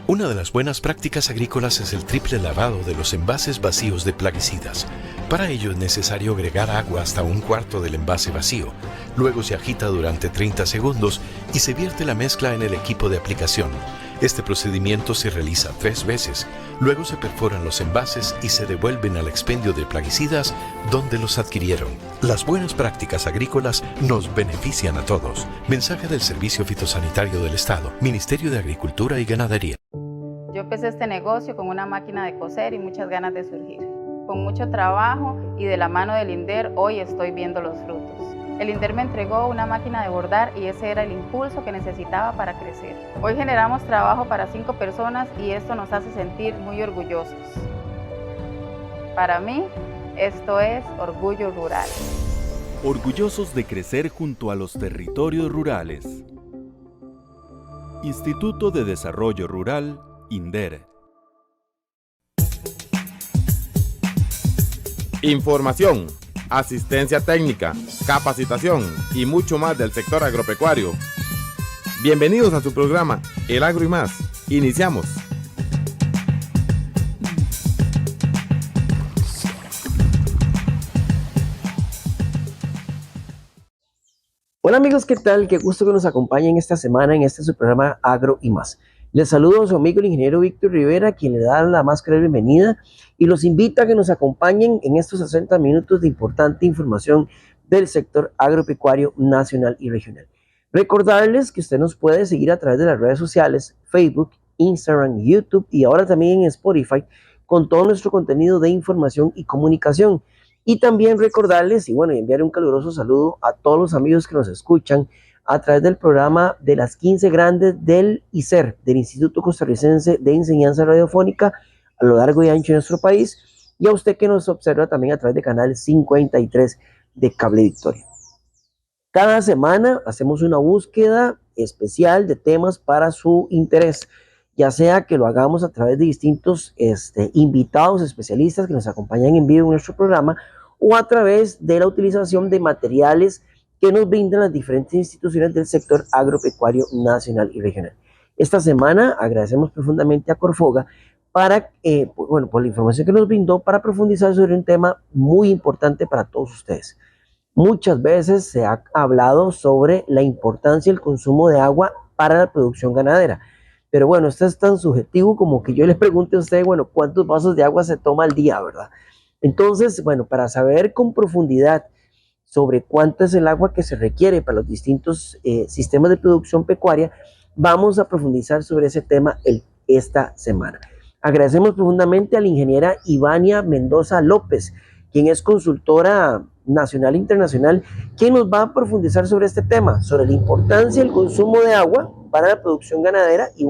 Una de las buenas prácticas agrícolas es el triple lavado de los envases vacíos de plaguicidas. Para ello es necesario agregar agua hasta un cuarto del envase vacío. Luego se agita durante 30 segundos y se vierte la mezcla en el equipo de aplicación. Este procedimiento se realiza 3 veces. Luego se perforan los envases y se devuelven al expendio de plaguicidas donde los adquirieron. Las buenas prácticas agrícolas nos benefician a todos. Mensaje del Servicio Fitosanitario del Estado, Ministerio de Agricultura y Ganadería. Yo empecé este negocio con una máquina de coser y muchas ganas de surgir. Con mucho trabajo y de la mano del INDER, hoy estoy viendo los frutos. El INDER me entregó una máquina de bordar y ese era el impulso que necesitaba para crecer. Hoy generamos trabajo para 5 personas y esto nos hace sentir muy orgullosos. Para mí, esto es Orgullo Rural. Orgullosos de crecer junto a los territorios rurales. Instituto de Desarrollo Rural, INDER. Información, asistencia técnica, capacitación y mucho más del sector agropecuario. Bienvenidos a su programa El Agro y Más. Iniciamos. Hola amigos, ¿qué tal? Qué gusto que nos acompañen esta semana en este su programa Agro y Más. Les saludo a su amigo el ingeniero Víctor Rivera, quien le da la más cordial bienvenida y los invita a que nos acompañen en estos 60 minutos de importante información del sector agropecuario nacional y regional. Recordarles que usted nos puede seguir a través de las redes sociales, Facebook, Instagram, YouTube y ahora también en Spotify con todo nuestro contenido de información y comunicación. Y también recordarles y enviar un caluroso saludo a todos los amigos que nos escuchan a través del programa de las 15 grandes del ICER, del Instituto Costarricense de Enseñanza Radiofónica, a lo largo y ancho de nuestro país, y a usted que nos observa también a través de Canal 53 de Cable Victoria. Cada semana hacemos una búsqueda especial de temas para su interés, ya sea que lo hagamos a través de distintos invitados especialistas que nos acompañan en vivo en nuestro programa, o a través de la utilización de materiales que nos brindan las diferentes instituciones del sector agropecuario nacional y regional. Esta semana agradecemos profundamente a Corfoga por la información que nos brindó para profundizar sobre un tema muy importante para todos ustedes. Muchas veces se ha hablado sobre la importancia del consumo de agua para la producción ganadera, pero esto es tan subjetivo como que yo le pregunte a usted, ¿cuántos vasos de agua se toma al día, verdad? Entonces, para saber con profundidad sobre cuánto es el agua que se requiere para los distintos sistemas de producción pecuaria, vamos a profundizar sobre ese tema esta semana. Agradecemos profundamente a la ingeniera Ivania Mendoza López, quien es consultora nacional e internacional, quien nos va a profundizar sobre este tema, sobre la importancia del consumo de agua para la producción ganadera. Y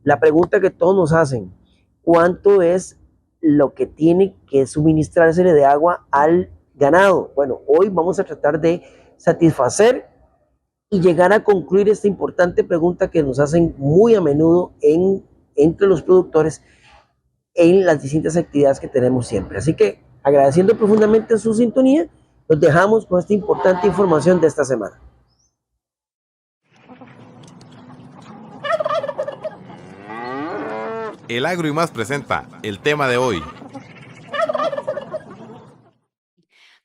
la pregunta que todos nos hacen, ¿cuánto es lo que tiene que suministrársele de agua al ganado? Hoy vamos a tratar de satisfacer y llegar a concluir esta importante pregunta que nos hacen muy a menudo entre los productores en las distintas actividades que tenemos siempre. Así que, agradeciendo profundamente su sintonía, los dejamos con esta importante información de esta semana. El Agro y Más presenta el tema de hoy.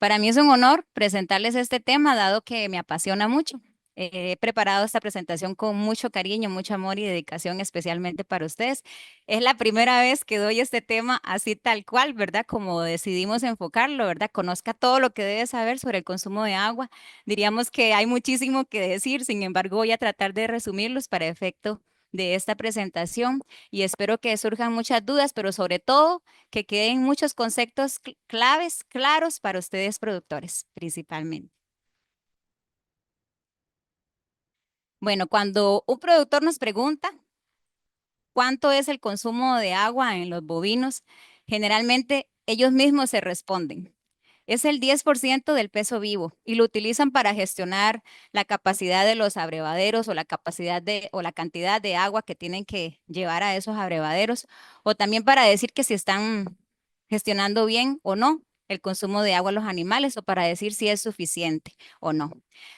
Para mí es un honor presentarles este tema, dado que me apasiona mucho. He preparado esta presentación con mucho cariño, mucho amor y dedicación especialmente para ustedes. Es la primera vez que doy este tema así tal cual, ¿verdad? Como decidimos enfocarlo, ¿verdad? Conozca todo lo que debe saber sobre el consumo de agua. Diríamos que hay muchísimo que decir, sin embargo voy a tratar de resumirlos para efecto de esta presentación y espero que surjan muchas dudas, pero sobre todo que queden muchos conceptos claves, claros para ustedes productores, principalmente. Cuando un productor nos pregunta cuánto es el consumo de agua en los bovinos, generalmente ellos mismos se responden. Es el 10% del peso vivo y lo utilizan para gestionar la capacidad de los abrevaderos o la cantidad de agua que tienen que llevar a esos abrevaderos, o también para decir que si están gestionando bien o no el consumo de agua a los animales, o para decir si es suficiente o no.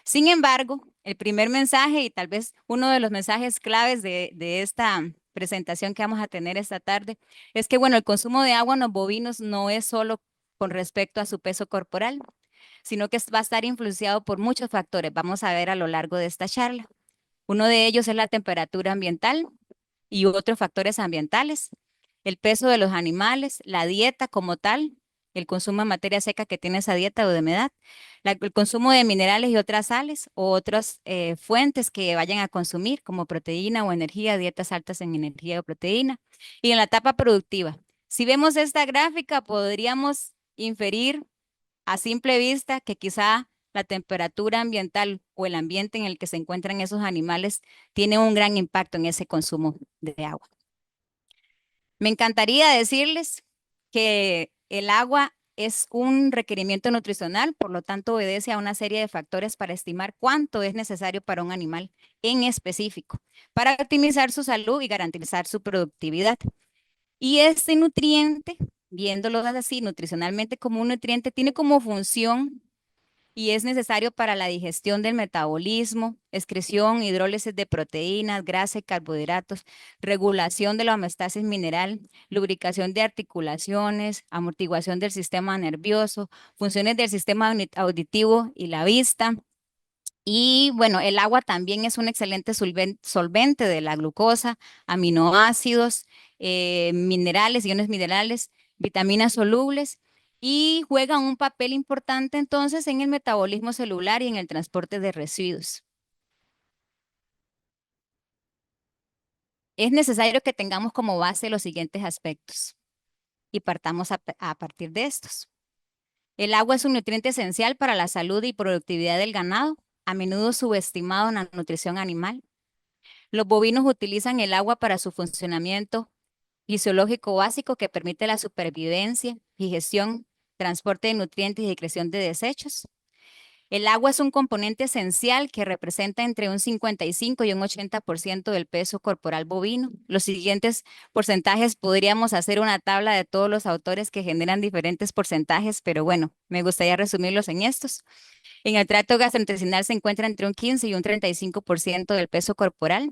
Sin embargo, El primer mensaje y tal vez uno de los mensajes claves de esta presentación que vamos a tener esta tarde es que, bueno, el consumo de agua en los bovinos no es solo con respecto a su peso corporal, sino que va a estar influenciado por muchos factores. Vamos a ver a lo largo de esta charla. Uno de ellos es la temperatura ambiental y otros factores ambientales, el peso de los animales, la dieta como tal, el consumo de materia seca que tiene esa dieta o de humedad, el consumo de minerales y otras sales o otras fuentes que vayan a consumir como proteína o energía, dietas altas en energía o proteína. Y en la etapa productiva, si vemos esta gráfica, podríamos inferir a simple vista que quizá la temperatura ambiental o el ambiente en el que se encuentran esos animales tiene un gran impacto en ese consumo de agua. Me encantaría decirles que el agua es un requerimiento nutricional, por lo tanto obedece a una serie de factores para estimar cuánto es necesario para un animal en específico, para optimizar su salud y garantizar su productividad. Y este nutriente, viéndolo así nutricionalmente como un nutriente, tiene como función y es necesario para la digestión del metabolismo, excreción, hidrólisis de proteínas, grasa y carbohidratos, regulación de la homeostasis mineral, lubricación de articulaciones, amortiguación del sistema nervioso, funciones del sistema auditivo y la vista. Y bueno, el agua también es un excelente solvente de la glucosa, aminoácidos, minerales, iones minerales, vitaminas solubles y juega un papel importante entonces en el metabolismo celular y en el transporte de residuos. Es necesario que tengamos como base los siguientes aspectos y partamos a partir de estos. El agua es un nutriente esencial para la salud y productividad del ganado, a menudo subestimado en la nutrición animal. Los bovinos utilizan el agua para su funcionamiento fisiológico básico que permite la supervivencia, digestión, transporte de nutrientes y excreción de desechos. El agua es un componente esencial que representa entre un 55 y un 80% del peso corporal bovino. Los siguientes porcentajes podríamos hacer una tabla de todos los autores que generan diferentes porcentajes, pero bueno, me gustaría resumirlos en estos. En el tracto gastrointestinal se encuentra entre un 15 y un 35% del peso corporal.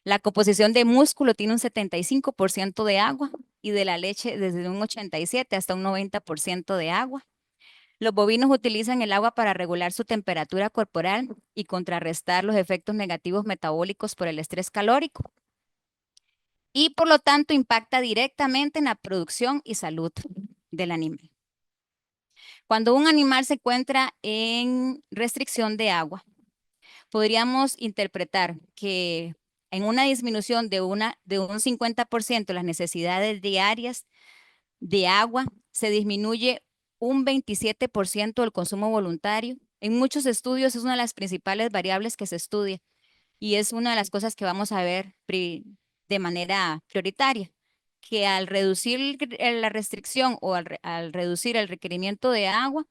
La composición de músculo tiene un 75% de agua y de la leche desde un 87 hasta un 90% de agua. Los bovinos utilizan el agua para regular su temperatura corporal y contrarrestar los efectos negativos metabólicos por el estrés calórico. Y por lo tanto impacta directamente en la producción y salud del animal. Cuando un animal se encuentra en restricción de agua, podríamos interpretar que en una disminución de un 50% las necesidades diarias de agua, se disminuye un 27% del consumo voluntario. En muchos estudios es una de las principales variables que se estudia y es una de las cosas que vamos a ver de manera prioritaria, que al reducir la restricción o al reducir el requerimiento de agua,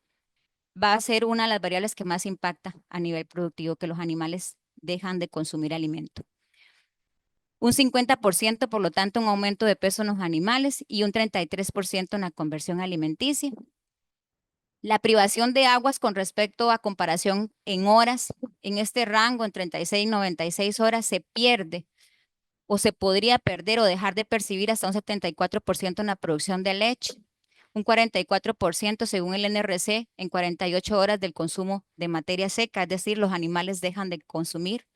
va a ser una de las variables que más impacta a nivel productivo, que los animales dejan de consumir alimento. Un 50%, por lo tanto, un aumento de peso en los animales y un 33% en la conversión alimenticia. La privación de aguas con respecto a comparación en horas, en este rango en 36 y 96 horas se pierde o se podría perder o dejar de percibir hasta un 74% en la producción de leche, un 44% según el NRC en 48 horas del consumo de materia seca, es decir, los animales dejan de consumir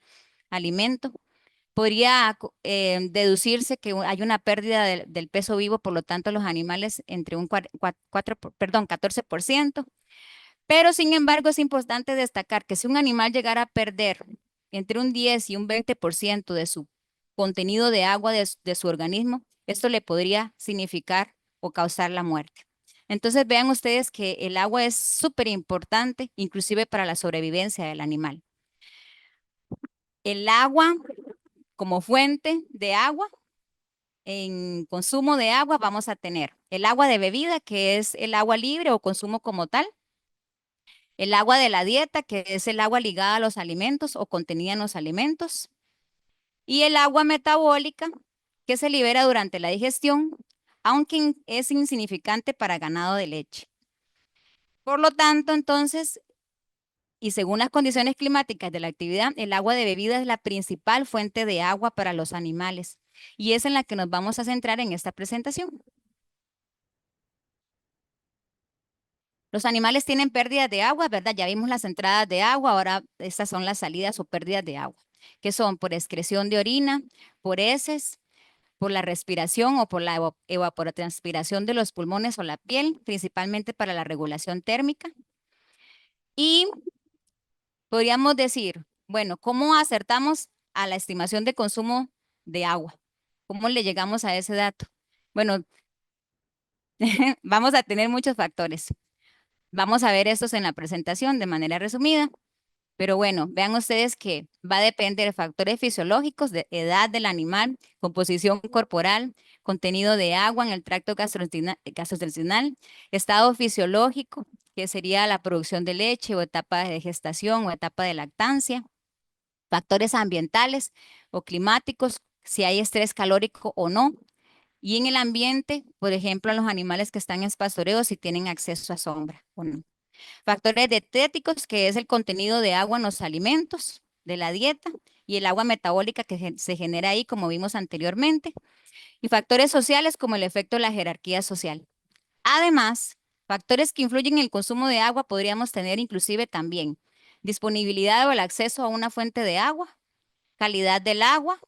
alimento. Podría deducirse que hay una pérdida del peso vivo, por lo tanto los animales entre un 14%. Pero sin embargo es importante destacar que si un animal llegara a perder entre un 10 y un 20% de su contenido de agua de su organismo, esto le podría significar o causar la muerte. Entonces vean ustedes que el agua es súper importante, inclusive para la sobrevivencia del animal. El agua como fuente de agua, en consumo de agua vamos a tener el agua de bebida, que es el agua libre o consumo como tal, el agua de la dieta, que es el agua ligada a los alimentos o contenida en los alimentos, y el agua metabólica, que se libera durante la digestión, aunque es insignificante para ganado de leche. Por lo tanto, entonces, y según las condiciones climáticas de la actividad, el agua de bebida es la principal fuente de agua para los animales. Y es en la que nos vamos a centrar en esta presentación. Los animales tienen pérdidas de agua, ¿verdad? Ya vimos las entradas de agua, ahora estas son las salidas o pérdidas de agua, que son por excreción de orina, por heces, por la respiración o por la evapotranspiración de los pulmones o la piel, principalmente para la regulación térmica. Y podríamos decir, bueno, ¿cómo acertamos a la estimación de consumo de agua? ¿Cómo le llegamos a ese dato? Bueno, vamos a tener muchos factores. Vamos a ver estos en la presentación de manera resumida. Pero bueno, vean ustedes que va a depender de factores fisiológicos, de edad del animal, composición corporal, contenido de agua en el tracto gastrointestinal, estado fisiológico, que sería la producción de leche o etapa de gestación o etapa de lactancia, factores ambientales o climáticos, si hay estrés calórico o no, y en el ambiente, por ejemplo, en los animales que están en pastoreo, si tienen acceso a sombra o no. Factores dietéticos, que es el contenido de agua en los alimentos de la dieta y el agua metabólica que se genera ahí, como vimos anteriormente. Y factores sociales, como el efecto de la jerarquía social. Además, factores que influyen en el consumo de agua podríamos tener inclusive también disponibilidad o el acceso a una fuente de agua, calidad del agua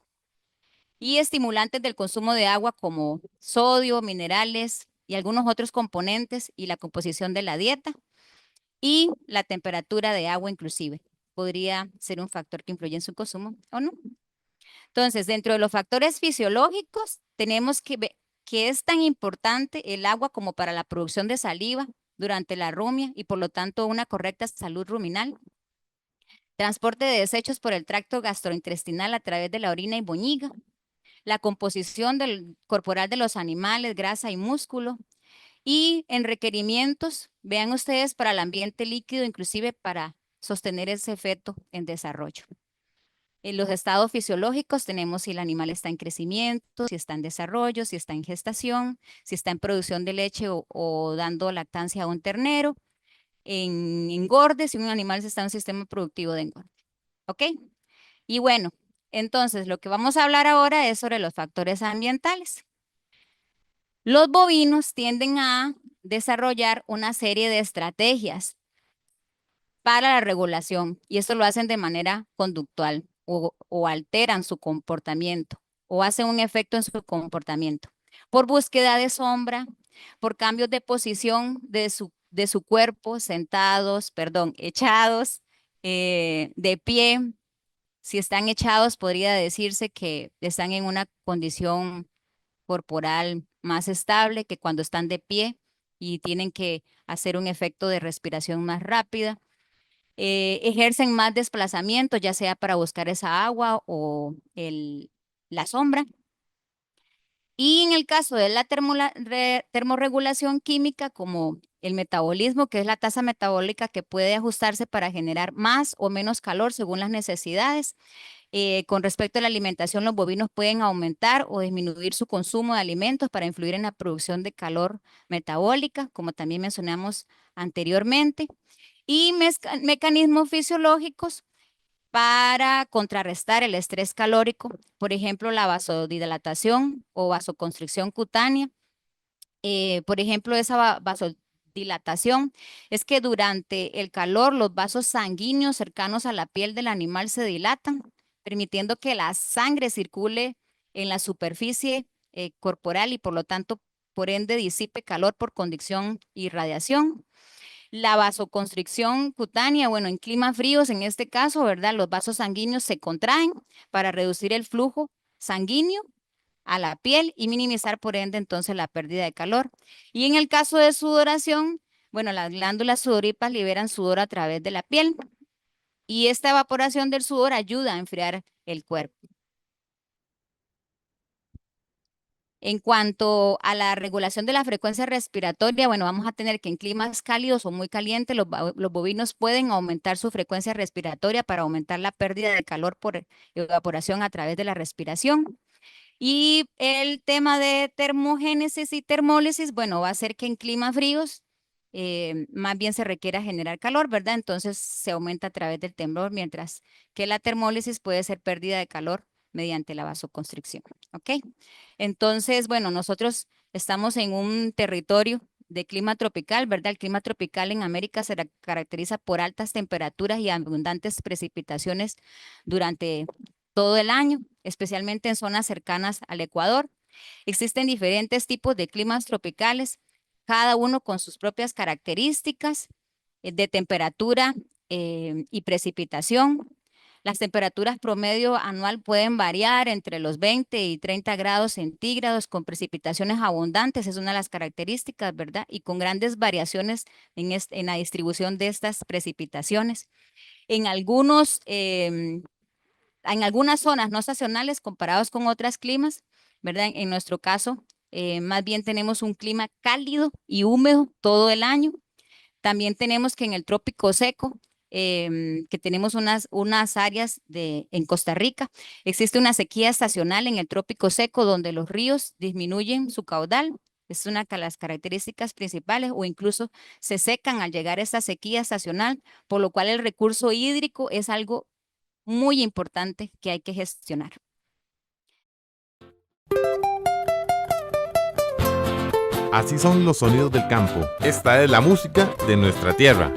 y estimulantes del consumo de agua como sodio, minerales y algunos otros componentes y la composición de la dieta. Y la temperatura de agua inclusive podría ser un factor que influye en su consumo o no. Entonces, dentro de los factores fisiológicos, tenemos que ver que es tan importante el agua como para la producción de saliva durante la rumia y por lo tanto una correcta salud ruminal. Transporte de desechos por el tracto gastrointestinal a través de la orina y boñiga. La composición corporal de los animales, grasa y músculo. Y en requerimientos, vean ustedes, para el ambiente líquido, inclusive para sostener ese feto en desarrollo. En los estados fisiológicos tenemos si el animal está en crecimiento, si está en desarrollo, si está en gestación, si está en producción de leche o dando lactancia a un ternero, en engorde, si un animal está en un sistema productivo de engorde. ¿Ok? Y bueno, entonces lo que vamos a hablar ahora es sobre los factores ambientales. Los bovinos tienden a desarrollar una serie de estrategias para la regulación y esto lo hacen de manera conductual o alteran su comportamiento o hacen un efecto en su comportamiento por búsqueda de sombra, por cambios de posición de su cuerpo, echados, de pie. Si están echados, podría decirse que están en una condición corporal más estable que cuando están de pie y tienen que hacer un efecto de respiración más rápida. Ejercen más desplazamiento, ya sea para buscar esa agua o la sombra. Y en el caso de la termorregulación química, como el metabolismo, que es la tasa metabólica que puede ajustarse para generar más o menos calor según las necesidades. Con respecto a la alimentación, los bovinos pueden aumentar o disminuir su consumo de alimentos para influir en la producción de calor metabólica, como también mencionamos anteriormente. Y mecanismos fisiológicos para contrarrestar el estrés calórico, por ejemplo, la vasodilatación o vasoconstricción cutánea. Por ejemplo, esa vasodilatación es que durante el calor los vasos sanguíneos cercanos a la piel del animal se dilatan, permitiendo que la sangre circule en la superficie corporal y por lo tanto, por ende, disipe calor por conducción y radiación. La vasoconstricción cutánea, bueno, en climas fríos, en este caso, ¿verdad? Los vasos sanguíneos se contraen para reducir el flujo sanguíneo a la piel y minimizar, por ende, entonces la pérdida de calor. Y en el caso de sudoración, bueno, las glándulas sudoríparas liberan sudor a través de la piel y esta evaporación del sudor ayuda a enfriar el cuerpo. En cuanto a la regulación de la frecuencia respiratoria, bueno, vamos a tener que en climas cálidos o muy calientes, los bovinos pueden aumentar su frecuencia respiratoria para aumentar la pérdida de calor por evaporación a través de la respiración. Y el tema de termogénesis y termólisis, bueno, va a ser que en climas fríos más bien se requiere generar calor, ¿verdad? Entonces se aumenta a través del temblor, mientras que la termólisis puede ser pérdida de calor mediante la vasoconstricción, ¿ok? Entonces, bueno, nosotros estamos en un territorio de clima tropical, ¿verdad? El clima tropical en América se caracteriza por altas temperaturas y abundantes precipitaciones durante todo el año, especialmente en zonas cercanas al Ecuador. Existen diferentes tipos de climas tropicales, cada uno con sus propias características de temperatura y precipitación. Las temperaturas promedio anual pueden variar entre los 20 y 30 grados centígrados con precipitaciones abundantes, es una de las características, ¿verdad? Y con grandes variaciones en la distribución de estas precipitaciones. En algunas zonas no estacionales comparados con otros climas, ¿verdad? En nuestro caso, más bien tenemos un clima cálido y húmedo todo el año. También tenemos que en el trópico seco, que tenemos unas áreas en Costa Rica, existe una sequía estacional en el trópico seco donde los ríos disminuyen su caudal. Es una de las características principales, o incluso se secan al llegar a esta sequía estacional, por lo cual el recurso hídrico es algo muy importante que hay que gestionar. Así son los sonidos del campo. Esta es la música de nuestra tierra.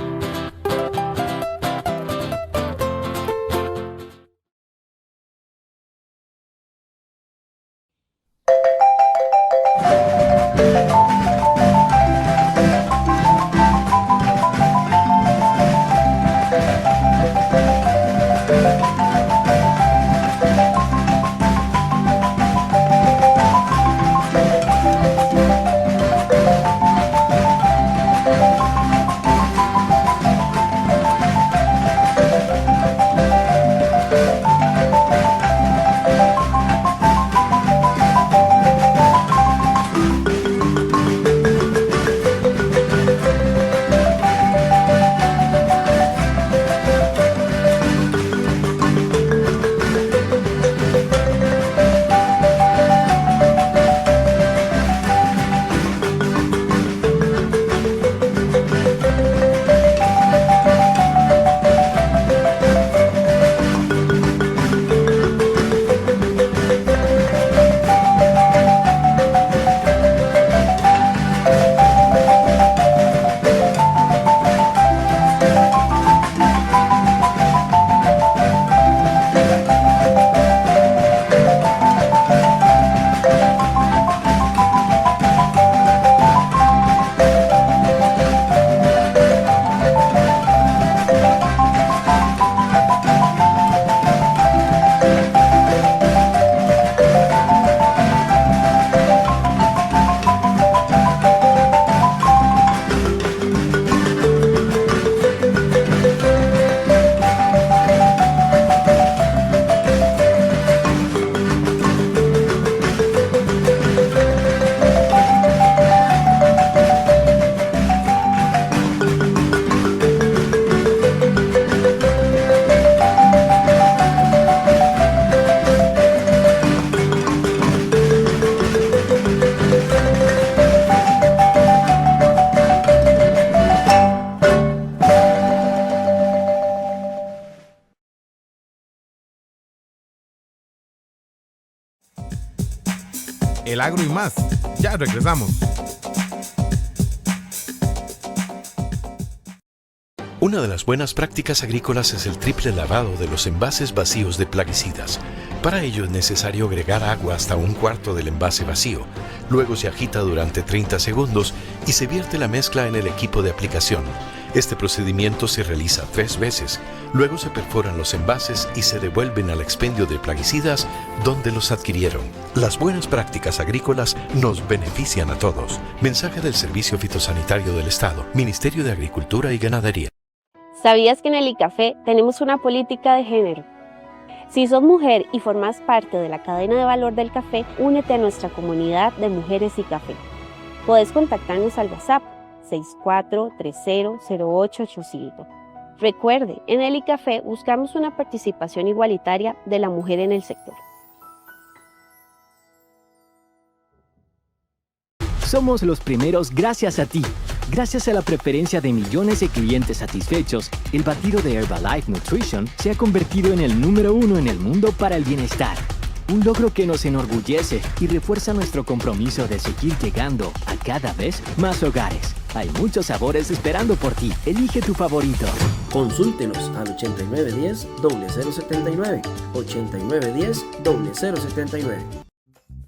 El agro y más. Ya regresamos. Una de las buenas prácticas agrícolas es el triple lavado de los envases vacíos de plaguicidas. Para ello es necesario agregar agua hasta un cuarto del envase vacío. Luego se agita durante 30 segundos y se vierte la mezcla en el equipo de aplicación. Este procedimiento se realiza 3 veces. Luego se perforan los envases y se devuelven al expendio de plaguicidas donde los adquirieron. Las buenas prácticas agrícolas nos benefician a todos. Mensaje del Servicio Fitosanitario del Estado, Ministerio de Agricultura y Ganadería. ¿Sabías que en el ICAFE tenemos una política de género? Si sos mujer y formas parte de la cadena de valor del café, únete a nuestra comunidad de mujeres y café. Podés contactarnos al WhatsApp 64300885. Recuerde, en el ICAFE buscamos una participación igualitaria de la mujer en el sector. Somos los primeros gracias a ti. Gracias a la preferencia de millones de clientes satisfechos, el batido de Herbalife Nutrition se ha convertido en el número 1 en el mundo para el bienestar. Un logro que nos enorgullece y refuerza nuestro compromiso de seguir llegando a cada vez más hogares. Hay muchos sabores esperando por ti. Elige tu favorito. Consúltenos al 8910-0079. 8910-0079.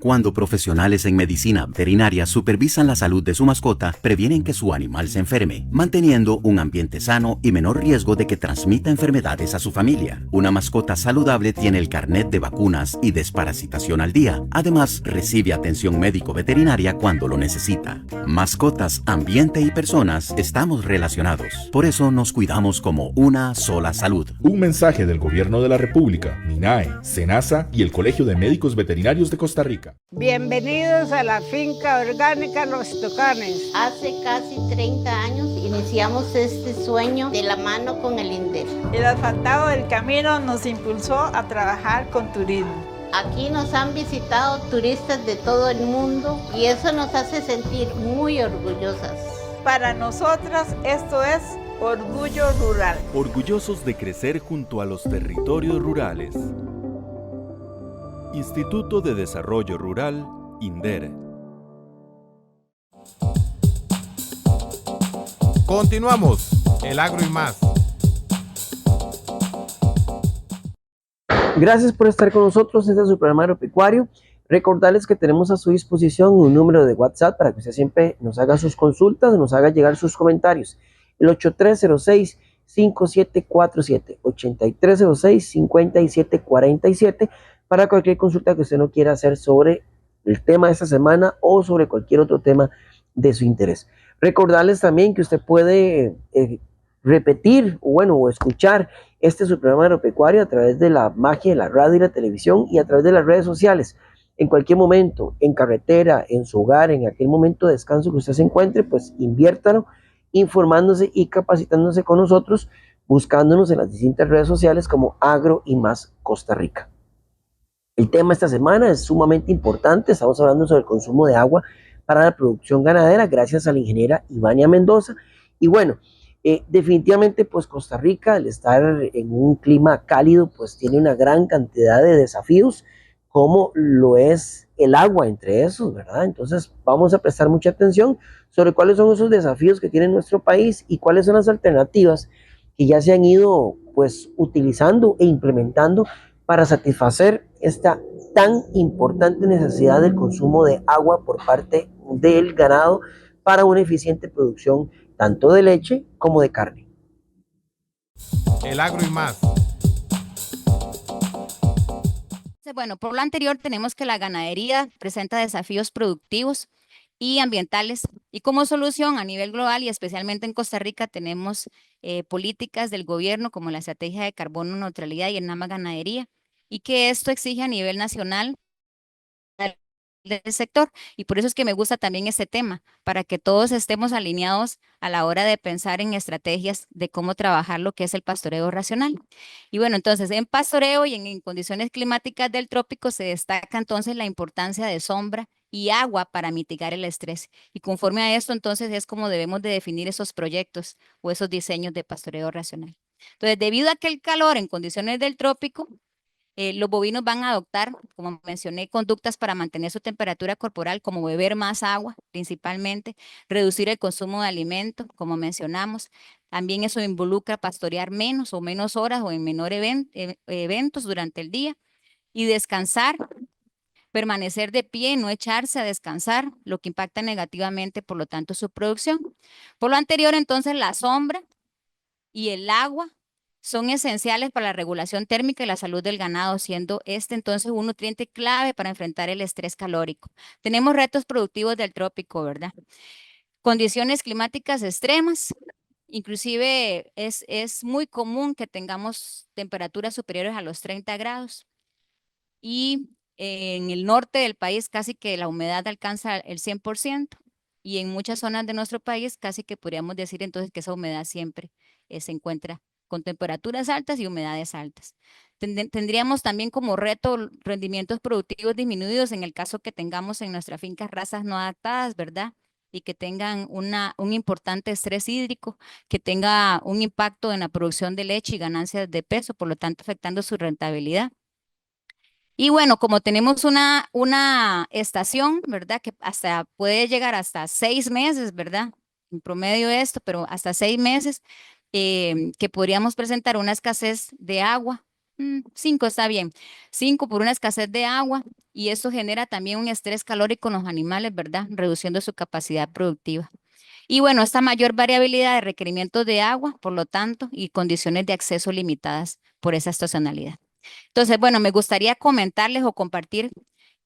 Cuando profesionales en medicina veterinaria supervisan la salud de su mascota, previenen que su animal se enferme, manteniendo un ambiente sano y menor riesgo de que transmita enfermedades a su familia. Una mascota saludable tiene el carnet de vacunas y desparasitación al día. Además, recibe atención médico-veterinaria cuando lo necesita. Mascotas, ambiente y personas estamos relacionados. Por eso nos cuidamos como una sola salud. Un mensaje del Gobierno de la República, MINAE, SENASA y el Colegio de Médicos Veterinarios de Costa Rica. Bienvenidos a la finca orgánica Los Tucanes. Hace casi 30 años iniciamos este sueño de la mano con el INDER. El asfaltado del camino nos impulsó a trabajar con turismo. Aquí nos han visitado turistas de todo el mundo y eso nos hace sentir muy orgullosas. Para nosotras esto es Orgullo Rural. Orgullosos de crecer junto a los territorios rurales. Instituto de Desarrollo Rural, INDER. Continuamos, el agro y más. Gracias por estar con nosotros en este su programa agropecuario. Recordarles que tenemos a su disposición un número de WhatsApp para que usted siempre nos haga sus consultas, nos haga llegar sus comentarios. El 8306-5747, 8306-5747, para cualquier consulta que usted no quiera hacer sobre el tema de esta semana o sobre cualquier otro tema de su interés. Recordarles también que usted puede repetir o escuchar su programa agropecuario a través de la magia de la radio y la televisión y a través de las redes sociales. En cualquier momento, en carretera, en su hogar, en aquel momento de descanso que usted se encuentre, pues inviértalo informándose y capacitándose con nosotros, buscándonos en las distintas redes sociales como Agro y Más Costa Rica. El tema esta semana es sumamente importante. Estamos hablando sobre el consumo de agua para la producción ganadera, gracias a la ingeniera Ivania Mendoza. Y bueno, definitivamente pues Costa Rica, al estar en un clima cálido, pues tiene una gran cantidad de desafíos, como lo es el agua entre esos, ¿verdad? Entonces vamos a prestar mucha atención sobre cuáles son esos desafíos que tiene nuestro país y cuáles son las alternativas que ya se han ido pues utilizando e implementando para satisfacer esta tan importante necesidad del consumo de agua por parte del ganado para una eficiente producción tanto de leche como de carne. El agro y más. Bueno, por lo anterior tenemos que la ganadería presenta desafíos productivos y ambientales, y como solución a nivel global y especialmente en Costa Rica tenemos políticas del gobierno como la estrategia de carbono neutralidad y el NAMA Ganadería, y que esto exige a nivel nacional del sector, y por eso es que me gusta también este tema, para que todos estemos alineados a la hora de pensar en estrategias de cómo trabajar lo que es el pastoreo racional. Y bueno, entonces en pastoreo y en condiciones climáticas del trópico se destaca entonces la importancia de sombra y agua para mitigar el estrés, y conforme a esto entonces es como debemos de definir esos proyectos o esos diseños de pastoreo racional. Entonces, debido a que el calor en condiciones del trópico, los bovinos van a adoptar, como mencioné, conductas para mantener su temperatura corporal, como beber más agua principalmente, reducir el consumo de alimentos, como mencionamos. También eso involucra pastorear menos o menos horas o en menores eventos durante el día, y descansar, permanecer de pie, no echarse a descansar, lo que impacta negativamente, por lo tanto, su producción. Por lo anterior, entonces, la sombra y el agua son esenciales para la regulación térmica y la salud del ganado, siendo este entonces un nutriente clave para enfrentar el estrés calórico. Tenemos retos productivos del trópico, ¿verdad? Condiciones climáticas extremas, inclusive es muy común que tengamos temperaturas superiores a los 30 grados, y en el norte del país casi que la humedad alcanza el 100%, y en muchas zonas de nuestro país casi que podríamos decir entonces que esa humedad siempre se encuentra con temperaturas altas y humedades altas. Tendríamos también como reto rendimientos productivos disminuidos en el caso que tengamos en nuestra finca razas no adaptadas, ¿verdad? y que tengan un importante estrés hídrico, que tenga un impacto en la producción de leche y ganancias de peso, por lo tanto afectando su rentabilidad. Y bueno, como tenemos una estación, ¿verdad? Que hasta puede llegar hasta 6 meses, ¿verdad? En promedio esto, pero hasta 6 meses, que podríamos presentar una escasez de agua. 5 está bien. 5 por una escasez de agua, y esto genera también un estrés calórico en los animales, ¿verdad? Reduciendo su capacidad productiva. Y bueno, esta mayor variabilidad de requerimientos de agua, por lo tanto, y condiciones de acceso limitadas por esa estacionalidad. Entonces, bueno, me gustaría comentarles o compartir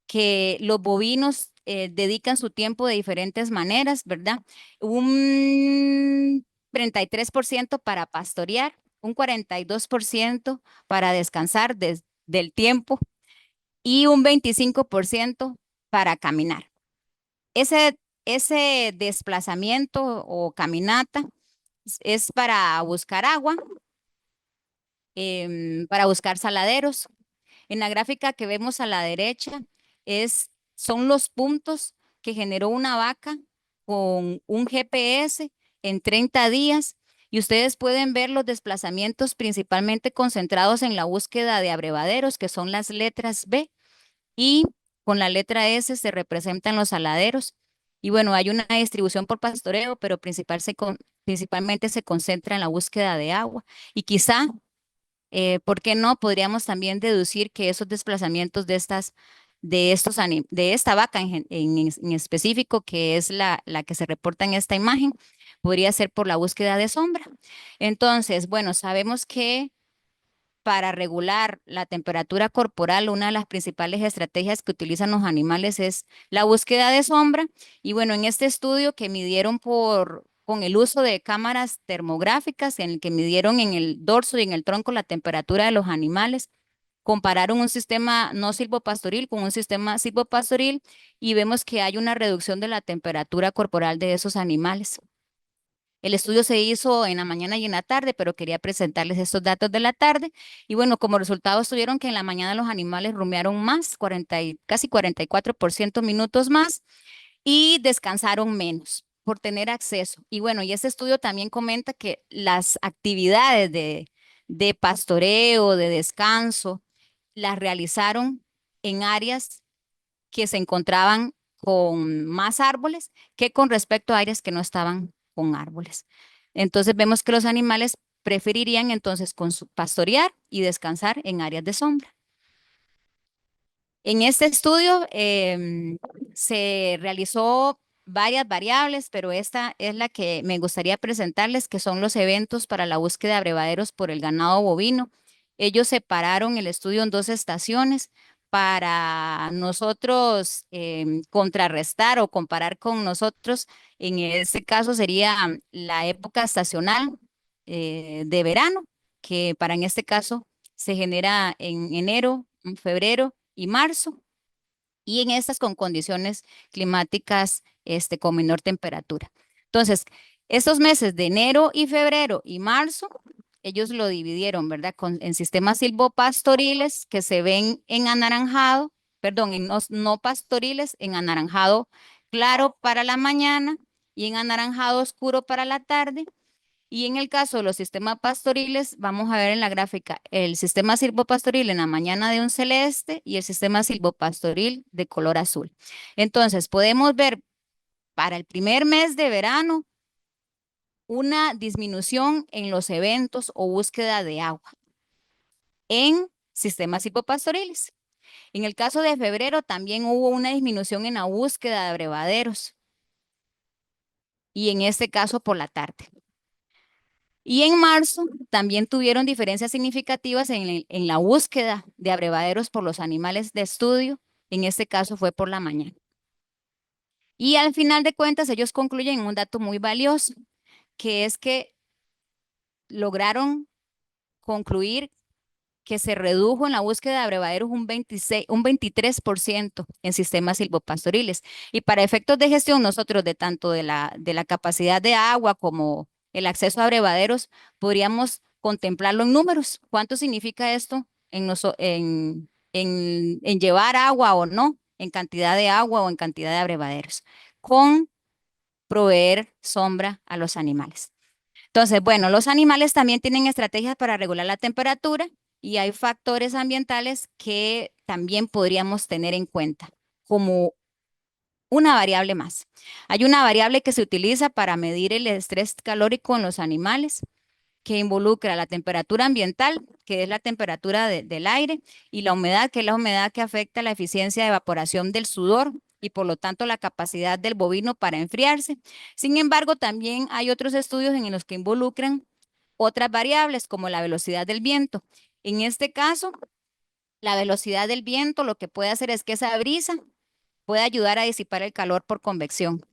que los bovinos dedican su tiempo de diferentes maneras, ¿verdad? Un 33% para pastorear, un 42% para descansar del tiempo y un 25% para caminar. Ese desplazamiento o caminata es para buscar agua, para buscar saladeros. En la gráfica que vemos a la derecha son los puntos que generó una vaca con un GPS en 30 días, y ustedes pueden ver los desplazamientos principalmente concentrados en la búsqueda de abrevaderos, que son las letras B, y con la letra S se representan los saladeros. Y bueno, hay una distribución por pastoreo, pero principalmente se concentra en la búsqueda de agua. Y quizá, ¿por qué no? Podríamos también deducir que esos desplazamientos de esta vaca en específico, que es la que se reporta en esta imagen, podría ser por la búsqueda de sombra. Entonces, bueno, sabemos que para regular la temperatura corporal, una de las principales estrategias que utilizan los animales es la búsqueda de sombra. Y bueno, en este estudio que midieron con el uso de cámaras termográficas, en el que midieron en el dorso y en el tronco la temperatura de los animales, compararon un sistema no silvopastoril con un sistema silvopastoril, y vemos que hay una reducción de la temperatura corporal de esos animales. El estudio se hizo en la mañana y en la tarde, pero quería presentarles estos datos de la tarde. Y bueno, como resultado estuvieron que en la mañana los animales rumiaron más, casi 44% minutos más, y descansaron menos por tener acceso. Y bueno, y este estudio también comenta que las actividades de pastoreo, de descanso, las realizaron en áreas que se encontraban con más árboles que con respecto a áreas que no estaban con árboles. Entonces vemos que los animales preferirían entonces pastorear y descansar en áreas de sombra. En este estudio se realizó varias variables, pero esta es la que me gustaría presentarles, que son los eventos para la búsqueda de abrevaderos por el ganado bovino. Ellos separaron el estudio en 2 estaciones para nosotros contrarrestar o comparar con nosotros. En este caso sería la época estacional de verano, que para en este caso se genera en enero, en febrero y marzo, y en estas con condiciones climáticas con menor temperatura. Entonces, estos meses de enero y febrero y marzo, ellos lo dividieron, ¿verdad? En sistemas silvopastoriles, que se ven en anaranjado, perdón, en no pastoriles, en anaranjado claro para la mañana y en anaranjado oscuro para la tarde. Y en el caso de los sistemas pastoriles, vamos a ver en la gráfica el sistema silvopastoril en la mañana de un celeste y el sistema silvopastoril de color azul. Entonces, podemos ver para el primer mes de verano una disminución en los eventos o búsqueda de agua en sistemas silvopastoriles. En el caso de febrero también hubo una disminución en la búsqueda de abrevaderos, y en este caso por la tarde. Y en marzo también tuvieron diferencias significativas en la búsqueda de abrevaderos por los animales de estudio. En este caso fue por la mañana. Y al final de cuentas ellos concluyen en un dato muy valioso, que es que lograron concluir que se redujo en la búsqueda de abrevaderos un 23% en sistemas silvopastoriles. Y para efectos de gestión, nosotros de tanto de la capacidad de agua como el acceso a abrevaderos, podríamos contemplarlo en números. ¿Cuánto significa esto en llevar agua o no, en cantidad de agua o en cantidad de abrevaderos? Con proveer sombra a los animales. Entonces, bueno, los animales también tienen estrategias para regular la temperatura y hay factores ambientales que también podríamos tener en cuenta como una variable más. Hay una variable que se utiliza para medir el estrés calórico en los animales, que involucra la temperatura ambiental, que es la temperatura del aire, y la humedad, que es la humedad que afecta la eficiencia de evaporación del sudor y por lo tanto la capacidad del bovino para enfriarse. Sin embargo, también hay otros estudios en los que involucran otras variables como la velocidad del viento. En este caso, la velocidad del viento lo que puede hacer es que esa brisa puede ayudar a disipar el calor por convección,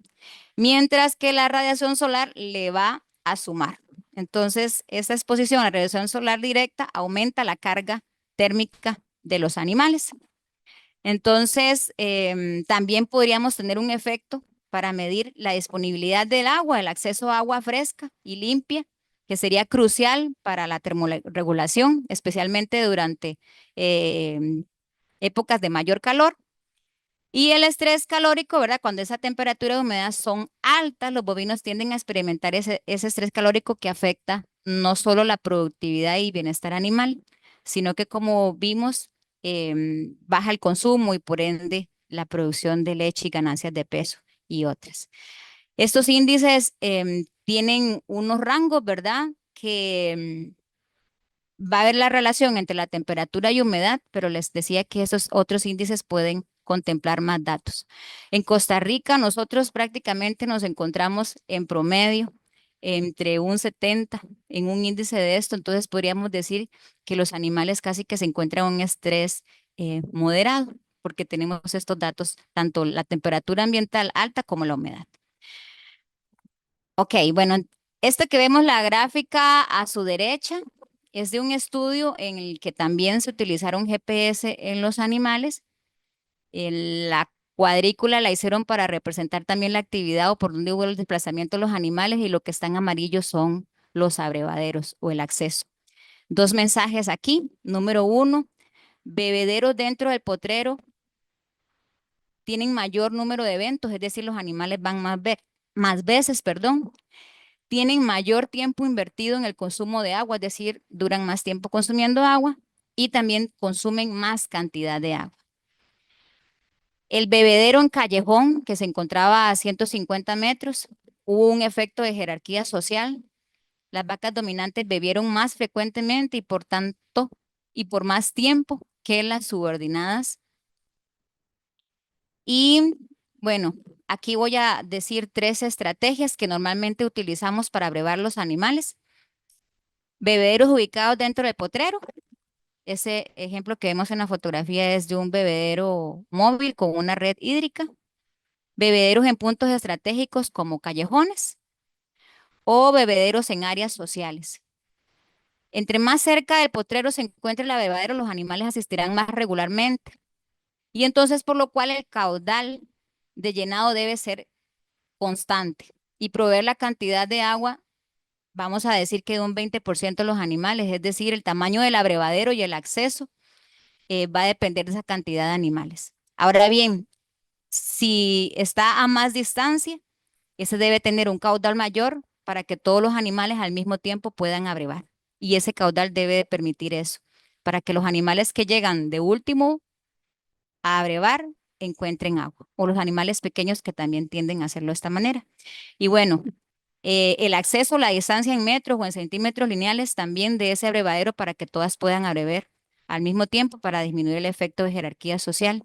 mientras que la radiación solar le va a sumar. Entonces, esta exposición a la radiación solar directa aumenta la carga térmica de los animales. Entonces, también podríamos tener un efecto para medir la disponibilidad del agua, el acceso a agua fresca y limpia, que sería crucial para la termorregulación, especialmente durante épocas de mayor calor. Y el estrés calórico, ¿verdad? Cuando esa temperatura y humedad son altas, los bovinos tienden a experimentar ese estrés calórico que afecta no solo la productividad y bienestar animal, sino que como vimos, baja el consumo y por ende la producción de leche y ganancias de peso y otras. Estos índices tienen unos rangos, ¿verdad? Que va a haber la relación entre la temperatura y humedad, pero les decía que esos otros índices pueden contemplar más datos. En Costa Rica nosotros prácticamente nos encontramos en promedio entre un 70 en un índice de esto, entonces podríamos decir que los animales casi que se encuentran en un estrés moderado, porque tenemos estos datos, tanto la temperatura ambiental alta como la humedad. Ok, bueno, esto que vemos la gráfica a su derecha es de un estudio en el que también se utilizaron GPS en los animales. La cuadrícula la hicieron para representar también la actividad o por donde hubo el desplazamiento de los animales y lo que está en amarillo son los abrevaderos o el acceso. Dos mensajes aquí. Número 1, bebederos dentro del potrero tienen mayor número de eventos, es decir, los animales van más veces, tienen mayor tiempo invertido en el consumo de agua, es decir, duran más tiempo consumiendo agua y también consumen más cantidad de agua. El bebedero en callejón, que se encontraba a 150 metros, hubo un efecto de jerarquía social. Las vacas dominantes bebieron más frecuentemente y por tanto y por más tiempo que las subordinadas. Y bueno, aquí voy a decir 3 estrategias que normalmente utilizamos para abrevar los animales. Bebederos ubicados dentro del potrero. Ese ejemplo que vemos en la fotografía es de un bebedero móvil con una red hídrica. Bebederos en puntos estratégicos como callejones o bebederos en áreas sociales. Entre más cerca del potrero se encuentre el abrevadero, los animales asistirán más regularmente. Y entonces, por lo cual, el caudal de llenado debe ser constante y proveer la cantidad de agua, vamos a decir que de un 20% de los animales, es decir, el tamaño del abrevadero y el acceso va a depender de esa cantidad de animales. Ahora bien, si está a más distancia, ese debe tener un caudal mayor para que todos los animales al mismo tiempo puedan abrevar. Y ese caudal debe de permitir eso, para que los animales que llegan de último a abrevar encuentren agua, o los animales pequeños que también tienden a hacerlo de esta manera. Y bueno, el acceso, la distancia en metros o en centímetros lineales también de ese abrevadero para que todas puedan abrevar al mismo tiempo para disminuir el efecto de jerarquía social.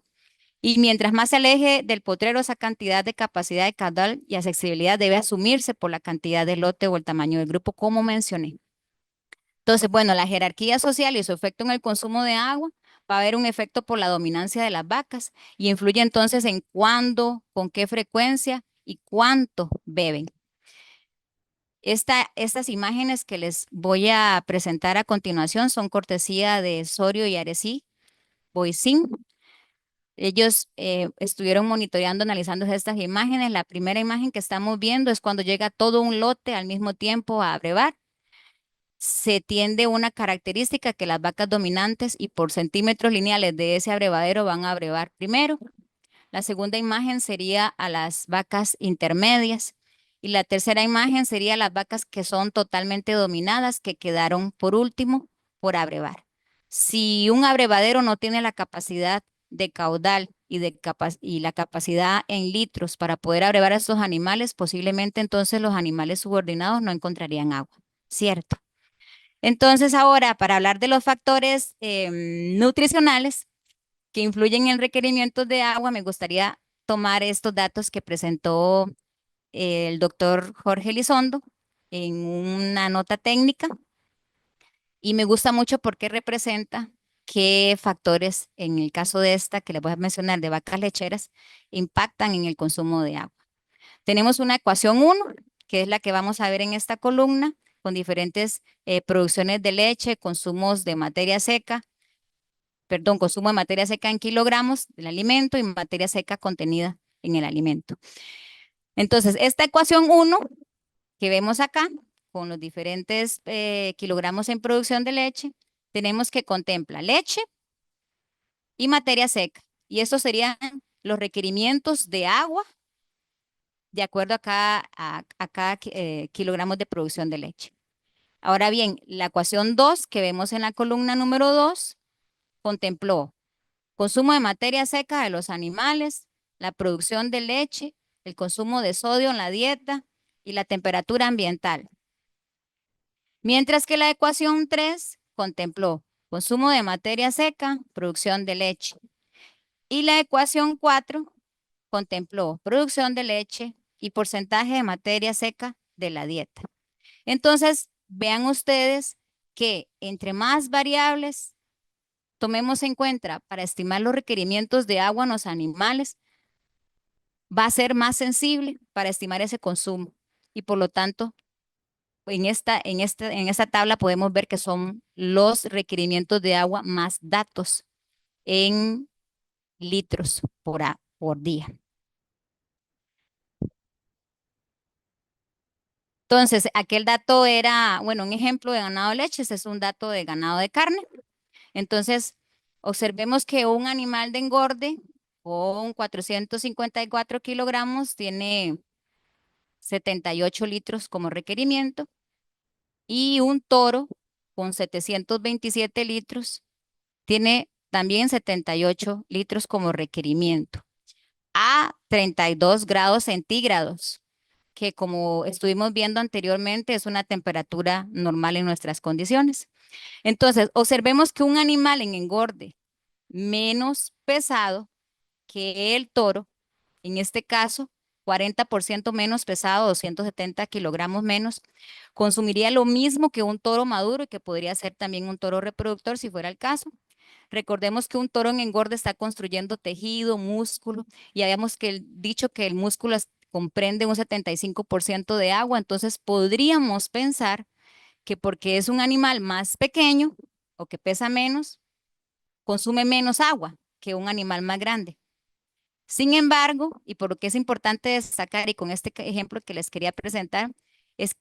Y mientras más se aleje del potrero, esa cantidad de capacidad de caudal y accesibilidad debe asumirse por la cantidad de lote o el tamaño del grupo, como mencioné. Entonces, bueno, la jerarquía social y su efecto en el consumo de agua va a haber un efecto por la dominancia de las vacas y influye entonces en cuándo, con qué frecuencia y cuánto beben. Estas imágenes que les voy a presentar a continuación son cortesía de Sorio y Arecí Boisín. Ellos estuvieron monitoreando, analizando estas imágenes. La primera imagen que estamos viendo es cuando llega todo un lote al mismo tiempo a abrevar. Se tiende una característica que las vacas dominantes y por centímetros lineales de ese abrevadero van a abrevar primero. La segunda imagen sería a las vacas intermedias Y la tercera imagen sería las vacas que son totalmente dominadas, que quedaron por último por abrevar. Si un abrevadero no tiene la capacidad de caudal y la capacidad en litros para poder abrevar a estos animales, posiblemente entonces los animales subordinados no encontrarían agua, ¿cierto? Entonces ahora, para hablar de los factores nutricionales que influyen en el requerimiento de agua, me gustaría tomar estos datos que presentó el doctor Jorge Elizondo en una nota técnica, y me gusta mucho porque representa qué factores, en el caso de esta que les voy a mencionar, de vacas lecheras, impactan en el consumo de agua. Tenemos una ecuación 1, que es la que vamos a ver en esta columna, con diferentes producciones de leche, consumos de materia seca, consumo de materia seca en kilogramos del alimento y materia seca contenida en el alimento. Entonces, esta ecuación 1 que vemos acá, con los diferentes kilogramos en producción de leche, tenemos que contempla leche y materia seca. Y estos serían los requerimientos de agua de acuerdo a cada kilogramos de producción de leche. Ahora bien, la ecuación 2 que vemos en la columna número 2 contempló consumo de materia seca de los animales, la producción de leche, el consumo de sodio en la dieta y la temperatura ambiental. Mientras que la ecuación 3 contempló consumo de materia seca, producción de leche. Y la ecuación 4 contempló producción de leche y porcentaje de materia seca de la dieta. Entonces, vean ustedes que entre más variables tomemos en cuenta para estimar los requerimientos de agua en los animales, va a ser más sensible para estimar ese consumo. Y por lo tanto, en esta tabla podemos ver que son los requerimientos de agua más datos en litros por día. Entonces, aquel dato era, bueno, un ejemplo de ganado de leche, este es un dato de ganado de carne. Entonces, observemos que un animal de engorde con 454 kilogramos tiene 78 litros como requerimiento, y un toro con 727 litros tiene también 78 litros como requerimiento a 32 grados centígrados, que como estuvimos viendo anteriormente es una temperatura normal en nuestras condiciones. Entonces, observemos que un animal en engorde menos pesado que el toro, en este caso 40% menos pesado, 270 kilogramos menos, consumiría lo mismo que un toro maduro y que podría ser también un toro reproductor si fuera el caso. Recordemos que un toro en engorde está construyendo tejido, músculo, y habíamos dicho que el músculo comprende un 75% de agua, entonces podríamos pensar que porque es un animal más pequeño o que pesa menos, consume menos agua que un animal más grande. Sin embargo, y por lo que es importante destacar, y con este ejemplo que les quería presentar, es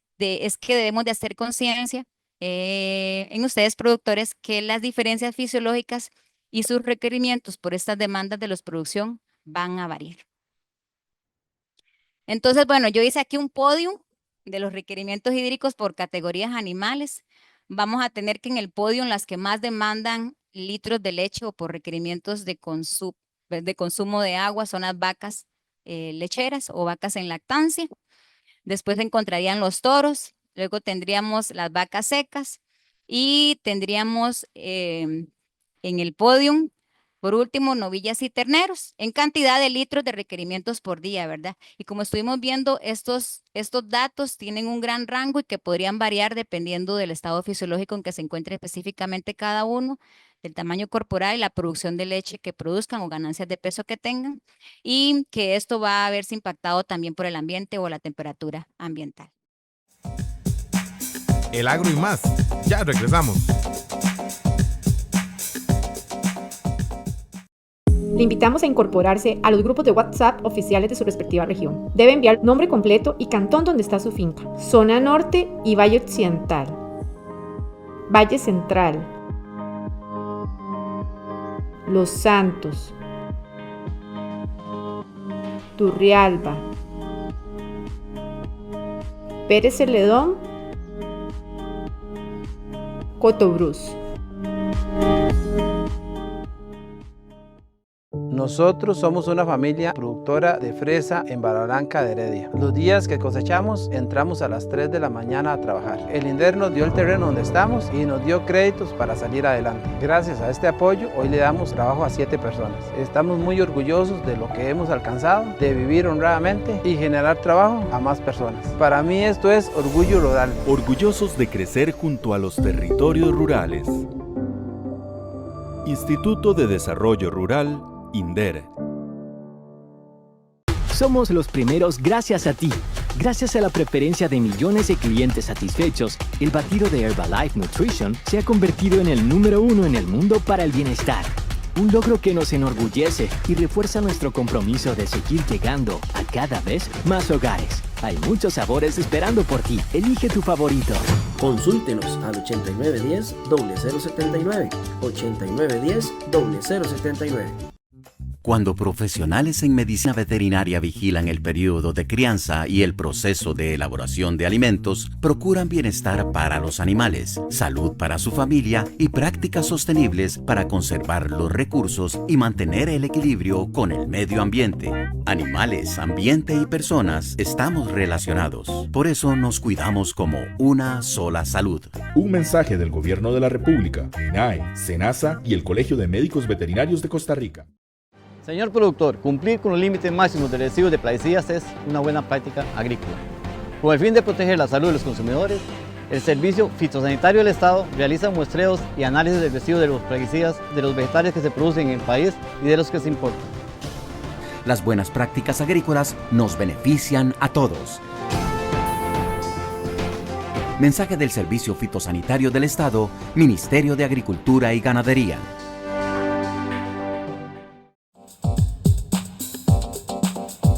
que debemos de hacer conciencia en ustedes productores que las diferencias fisiológicas y sus requerimientos por estas demandas de la producción van a variar. Entonces, bueno, yo hice aquí un podio de los requerimientos hídricos por categorías animales. Vamos a tener que en el podio las que más demandan litros de leche o por requerimientos de consumo de agua son las vacas lecheras o vacas en lactancia. Después encontrarían los toros, luego tendríamos las vacas secas y tendríamos en el podio, por último, novillas y terneros, en cantidad de litros de requerimientos por día, ¿verdad? Y como estuvimos viendo, estos datos tienen un gran rango y que podrían variar dependiendo del estado fisiológico en que se encuentre específicamente cada uno, del tamaño corporal y la producción de leche que produzcan o ganancias de peso que tengan, y que esto va a verse impactado también por el ambiente o la temperatura ambiental. El agro y más. Ya regresamos. Le invitamos a incorporarse a los grupos de WhatsApp oficiales de su respectiva región. Debe enviar nombre completo y cantón donde está su finca. Zona Norte y Valle Occidental. Valle Central. Los Santos. Turrialba. Pérez Celedón, Cotobruz. Nosotros somos una familia productora de fresa en Barra Blanca de Heredia. Los días que cosechamos entramos a las 3 de la mañana a trabajar. El INDER nos dio el terreno donde estamos y nos dio créditos para salir adelante. Gracias a este apoyo hoy le damos trabajo a 7 personas. Estamos muy orgullosos de lo que hemos alcanzado, de vivir honradamente y generar trabajo a más personas. Para mí esto es orgullo rural. Orgullosos de crecer junto a los territorios rurales. Instituto de Desarrollo Rural, INDER. Somos los primeros gracias a ti. Gracias a la preferencia de millones de clientes satisfechos, el batido de Herbalife Nutrition se ha convertido en el número 1 en el mundo para el bienestar. Un logro que nos enorgullece y refuerza nuestro compromiso de seguir llegando a cada vez más hogares. Hay muchos sabores esperando por ti. Elige tu favorito. Consúltenos al 8910-0079. 8910-0079. Cuando profesionales en medicina veterinaria vigilan el periodo de crianza y el proceso de elaboración de alimentos, procuran bienestar para los animales, salud para su familia y prácticas sostenibles para conservar los recursos y mantener el equilibrio con el medio ambiente. Animales, ambiente y personas estamos relacionados. Por eso nos cuidamos como una sola salud. Un mensaje del Gobierno de la República, MINAE, SENASA y el Colegio de Médicos Veterinarios de Costa Rica. Señor productor, cumplir con los límites máximos de residuos de plaguicidas es una buena práctica agrícola. Con el fin de proteger la salud de los consumidores, el Servicio Fitosanitario del Estado realiza muestreos y análisis de residuos de los plaguicidas de los vegetales que se producen en el país y de los que se importan. Las buenas prácticas agrícolas nos benefician a todos. Mensaje del Servicio Fitosanitario del Estado, Ministerio de Agricultura y Ganadería.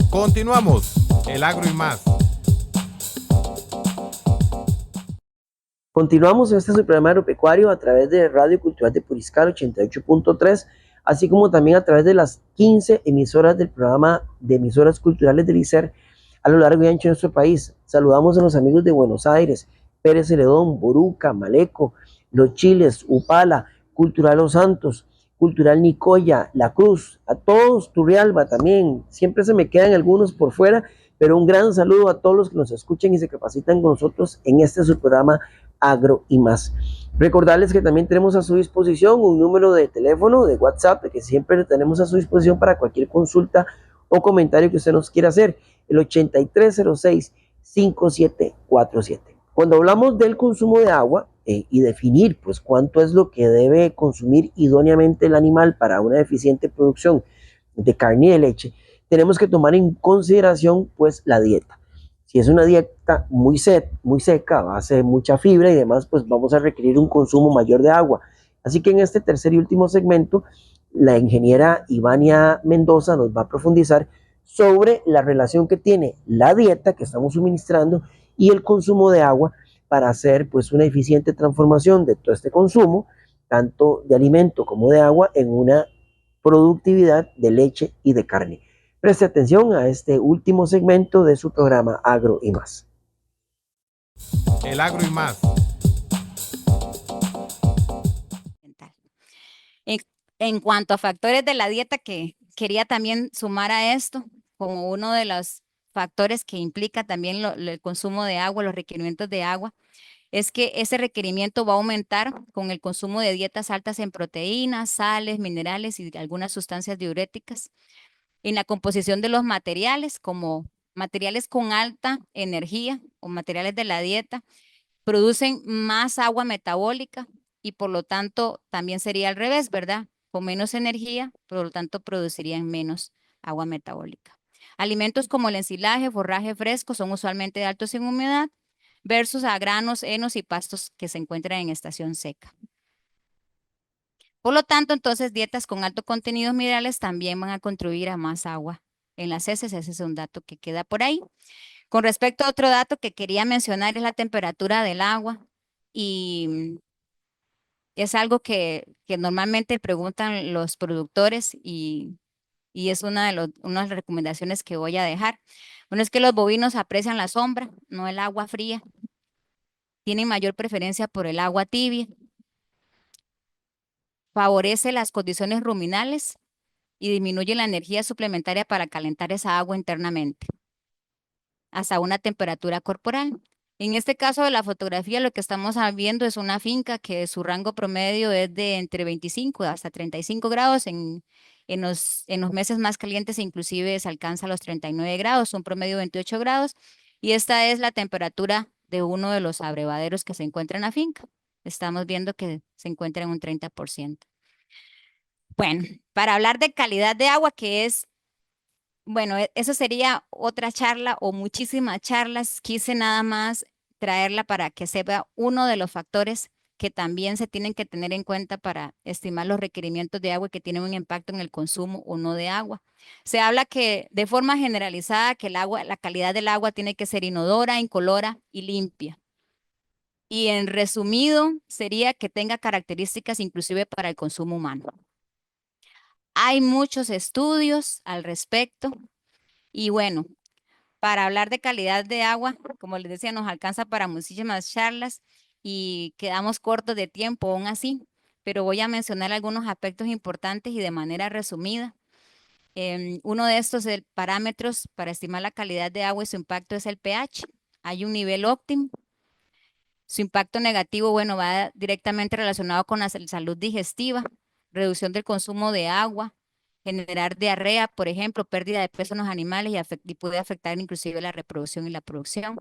Continuamos, el agro y más. Continuamos en este su programa agropecuario a través de Radio Cultural de Puriscal 88.3, así como también a través de las 15 emisoras del programa de emisoras culturales del ICER a lo largo y ancho de nuestro país. Saludamos a los amigos de Buenos Aires, Pérez Celedón, Boruca, Maleco, Los Chiles, Upala, Cultural Los Santos, Cultural Nicoya, La Cruz, a todos, Turrialba también, siempre se me quedan algunos por fuera, pero un gran saludo a todos los que nos escuchen y se capacitan con nosotros en este su programa Agro y Más. Recordarles que también tenemos a su disposición un número de teléfono, de WhatsApp, que siempre tenemos a su disposición para cualquier consulta o comentario que usted nos quiera hacer, el 8306-5747. Cuando hablamos del consumo de agua, y definir pues cuánto es lo que debe consumir idóneamente el animal para una eficiente producción de carne y de leche, tenemos que tomar en consideración pues la dieta. Si es una dieta muy seca, base de mucha fibra y demás, pues vamos a requerir un consumo mayor de agua. Así que en este tercer y último segmento, la ingeniera Ivania Mendoza nos va a profundizar sobre la relación que tiene la dieta que estamos suministrando y el consumo de agua para hacer pues una eficiente transformación de todo este consumo, tanto de alimento como de agua, en una productividad de leche y de carne. Preste atención a este último segmento de su programa Agro y Más. El agro y más. En cuanto a factores de la dieta que quería también sumar a esto, como uno de los factores que implica también el consumo de agua, los requerimientos de agua, es que ese requerimiento va a aumentar con el consumo de dietas altas en proteínas, sales, minerales y algunas sustancias diuréticas. En la composición de los materiales, como materiales con alta energía o materiales de la dieta, producen más agua metabólica y por lo tanto también sería al revés, ¿verdad? Con menos energía, por lo tanto producirían menos agua metabólica. Alimentos como el ensilaje, forraje fresco son usualmente altos en humedad versus a granos, henos y pastos que se encuentran en estación seca. Por lo tanto, entonces, dietas con alto contenido minerales también van a contribuir a más agua en las heces. Ese es un dato que queda por ahí. Con respecto a otro dato que quería mencionar es la temperatura del agua y es algo que normalmente preguntan los productores y es una de las recomendaciones que voy a dejar. Bueno, es que los bovinos aprecian la sombra, no el agua fría. Tienen mayor preferencia por el agua tibia. Favorece las condiciones ruminales y disminuye la energía suplementaria para calentar esa agua internamente hasta una temperatura corporal. En este caso de la fotografía, lo que estamos viendo es una finca que su rango promedio es de entre 25 hasta 35 grados. En los meses más calientes inclusive se alcanza los 39 grados, un promedio de 28 grados. Y esta es la temperatura de uno de los abrevaderos que se encuentra en la finca. Estamos viendo que se encuentra en un 30%. Bueno, para hablar de calidad de agua, que es, bueno, eso sería otra charla o muchísimas charlas. Quise nada más traerla para que sepa uno de los factores que también se tienen que tener en cuenta para estimar los requerimientos de agua y que tienen un impacto en el consumo o no de agua. Se habla que de forma generalizada que el agua, la calidad del agua tiene que ser inodora, incolora y limpia. Y en resumido sería que tenga características inclusive para el consumo humano. Hay muchos estudios al respecto y bueno, para hablar de calidad de agua, como les decía, nos alcanza para muchísimas charlas y quedamos cortos de tiempo aún así, pero voy a mencionar algunos aspectos importantes y de manera resumida. Uno de estos parámetros para estimar la calidad de agua y su impacto es el pH. Hay un nivel óptimo. Su impacto negativo, bueno, va directamente relacionado con la salud digestiva, reducción del consumo de agua, generar diarrea, por ejemplo, pérdida de peso en los animales y puede afectar inclusive la reproducción y la producción.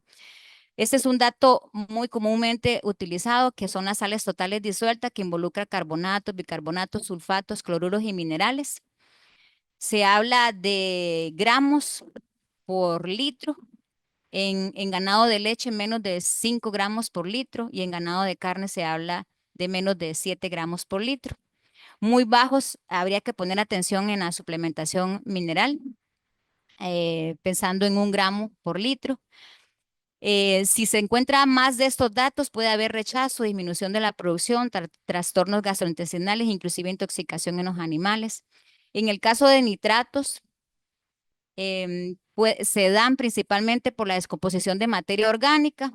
Este es un dato muy comúnmente utilizado, que son las sales totales disueltas, que involucra carbonatos, bicarbonatos, sulfatos, cloruros y minerales. Se habla de gramos por litro. En ganado de leche menos de 5 gramos por litro y en ganado de carne se habla de menos de 7 gramos por litro. Muy bajos, habría que poner atención en la suplementación mineral, pensando en 1 gramo por litro. Si se encuentra más de estos datos, puede haber rechazo, disminución de la producción, trastornos gastrointestinales, inclusive intoxicación en los animales. En el caso de nitratos, se dan principalmente por la descomposición de materia orgánica,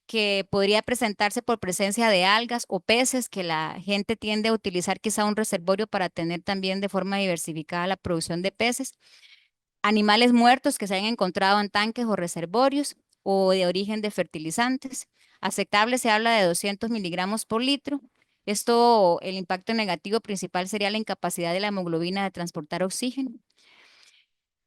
que podría presentarse por presencia de algas o peces, que la gente tiende a utilizar quizá un reservorio para tener también de forma diversificada la producción de peces. Animales muertos que se hayan encontrado en tanques o reservorios o de origen de fertilizantes. Aceptable se habla de 200 miligramos por litro. Esto, el impacto negativo principal sería la incapacidad de la hemoglobina de transportar oxígeno.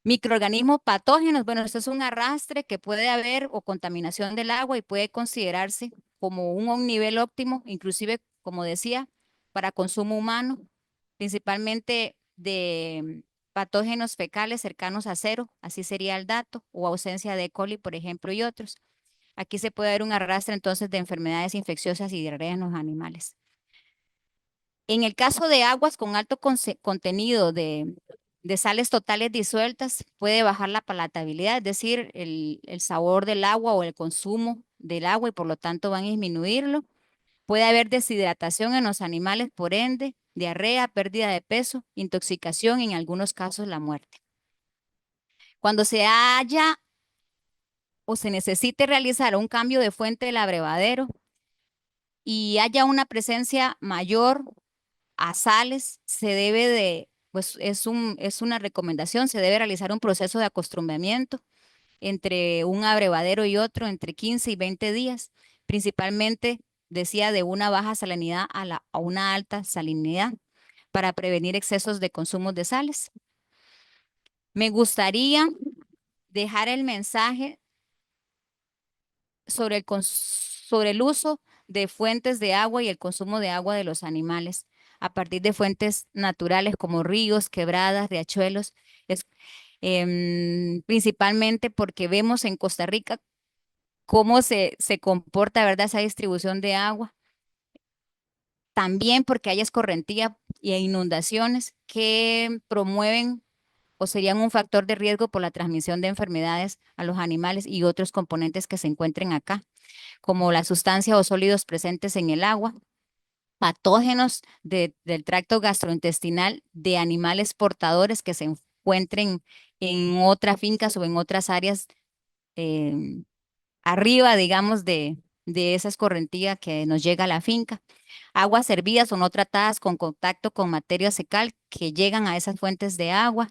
Microorganismos patógenos, bueno, esto es un arrastre que puede haber o contaminación del agua y puede considerarse como un nivel óptimo, inclusive, como decía, para consumo humano, principalmente de patógenos fecales cercanos a 0, así sería el dato, o ausencia de E. coli, por ejemplo, y otros. Aquí se puede ver un arrastre entonces de enfermedades infecciosas y diarrea en los animales. En el caso de aguas con alto contenido de sales totales disueltas, puede bajar la palatabilidad, es decir, el sabor del agua o el consumo del agua y por lo tanto van a disminuirlo. Puede haber deshidratación en los animales, por ende, diarrea, pérdida de peso, intoxicación y en algunos casos la muerte. Cuando se haya o se necesite realizar un cambio de fuente del abrevadero y haya una presencia mayor a sales, se debe de, pues es una recomendación, se debe realizar un proceso de acostumbramiento entre un abrevadero y otro entre 15 y 20 días, principalmente, decía, de una baja salinidad a una alta salinidad para prevenir excesos de consumo de sales. Me gustaría dejar el mensaje sobre el uso de fuentes de agua y el consumo de agua de los animales a partir de fuentes naturales como ríos, quebradas, riachuelos, principalmente porque vemos en Costa Rica cómo se comporta, ¿verdad?, esa distribución de agua. También porque hay escorrentía e inundaciones que promueven o serían un factor de riesgo por la transmisión de enfermedades a los animales y otros componentes que se encuentren acá, como la sustancia o sólidos presentes en el agua, patógenos del tracto gastrointestinal de animales portadores que se encuentren en otras fincas o en otras áreas arriba, digamos, de esa escorrentía que nos llega a la finca. Aguas hervidas o no tratadas con contacto con materia fecal que llegan a esas fuentes de agua.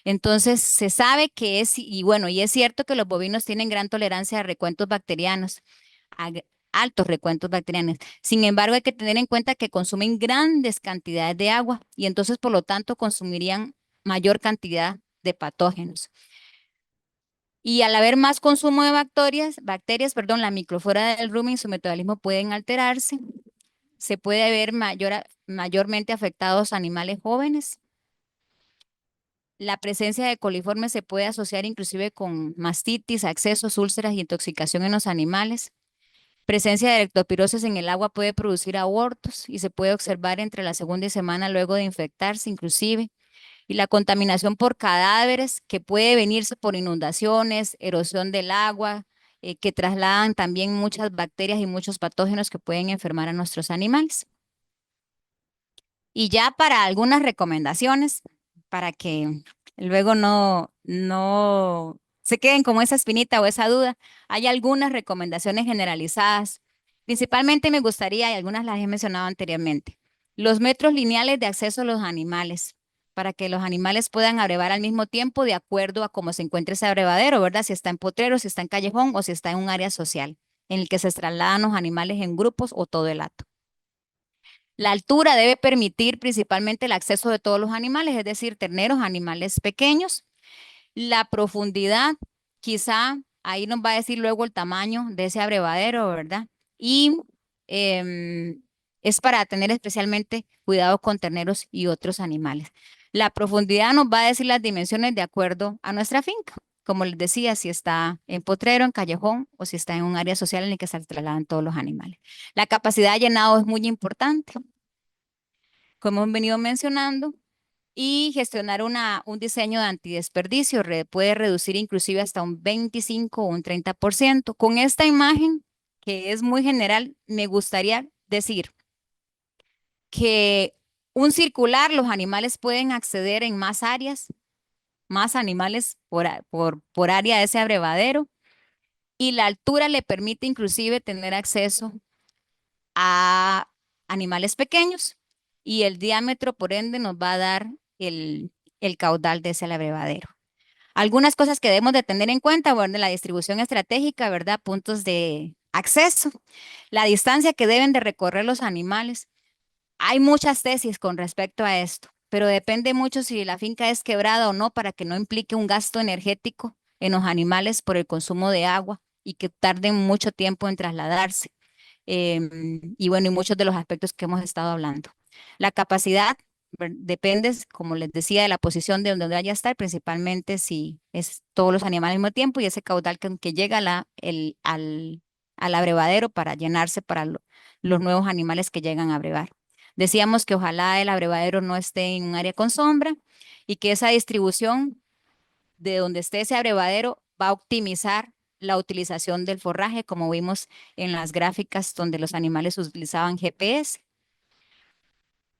Entonces, se sabe que y bueno, y es cierto que los bovinos tienen gran tolerancia a recuentos bacterianos, a altos recuentos bacterianos. Sin embargo, hay que tener en cuenta que consumen grandes cantidades de agua y entonces, por lo tanto, consumirían mayor cantidad de patógenos. Y al haber más consumo de bacterias, la microflora del rumen y su metabolismo pueden alterarse. Se puede ver mayormente afectados animales jóvenes. La presencia de coliformes se puede asociar inclusive con mastitis, accesos, úlceras y intoxicación en los animales. Presencia de leptospirosis en el agua puede producir abortos y se puede observar entre la segunda semana luego de infectarse inclusive. Y la contaminación por cadáveres que puede venirse por inundaciones, erosión del agua, que trasladan también muchas bacterias y muchos patógenos que pueden enfermar a nuestros animales. Y ya para algunas recomendaciones, para que luego no se queden como esa espinita o esa duda, hay algunas recomendaciones generalizadas. Principalmente me gustaría, y algunas las he mencionado anteriormente, los metros lineales de acceso a los animales, para que los animales puedan abrevar al mismo tiempo de acuerdo a cómo se encuentre ese abrevadero, ¿verdad? Si está en potrero, si está en callejón o si está en un área social, en el que se trasladan los animales en grupos o todo el hato. La altura debe permitir principalmente el acceso de todos los animales, es decir, terneros, animales pequeños. La profundidad, quizá ahí nos va a decir luego el tamaño de ese abrevadero, ¿verdad? Y es para tener especialmente cuidado con terneros y otros animales. La profundidad nos va a decir las dimensiones de acuerdo a nuestra finca. Como les decía, si está en potrero, en callejón o si está en un área social en la que se trasladan todos los animales. La capacidad de llenado es muy importante, como hemos venido mencionando, y gestionar un diseño de antidesperdicio puede reducir inclusive hasta un 25 o un 30%. Con esta imagen, que es muy general, me gustaría decir que un circular, los animales pueden acceder en más áreas, más animales por área de ese abrevadero, y la altura le permite inclusive tener acceso a animales pequeños, y el diámetro, por ende, nos va a dar el caudal de ese abrevadero. Algunas cosas que debemos de tener en cuenta, bueno, la distribución estratégica, ¿verdad? Puntos de acceso, la distancia que deben de recorrer los animales. Hay muchas tesis con respecto a esto, pero depende mucho si la finca es quebrada o no para que no implique un gasto energético en los animales por el consumo de agua y que tarden mucho tiempo en trasladarse. Y bueno, y muchos de los aspectos que hemos estado hablando. La capacidad depende, como les decía, de la posición de donde vaya a estar, principalmente si es todos los animales al mismo tiempo y ese caudal que llega al abrevadero para llenarse para los nuevos animales que llegan a abrevar. Decíamos que ojalá el abrevadero no esté en un área con sombra y que esa distribución de donde esté ese abrevadero va a optimizar la utilización del forraje, como vimos en las gráficas donde los animales utilizaban GPS.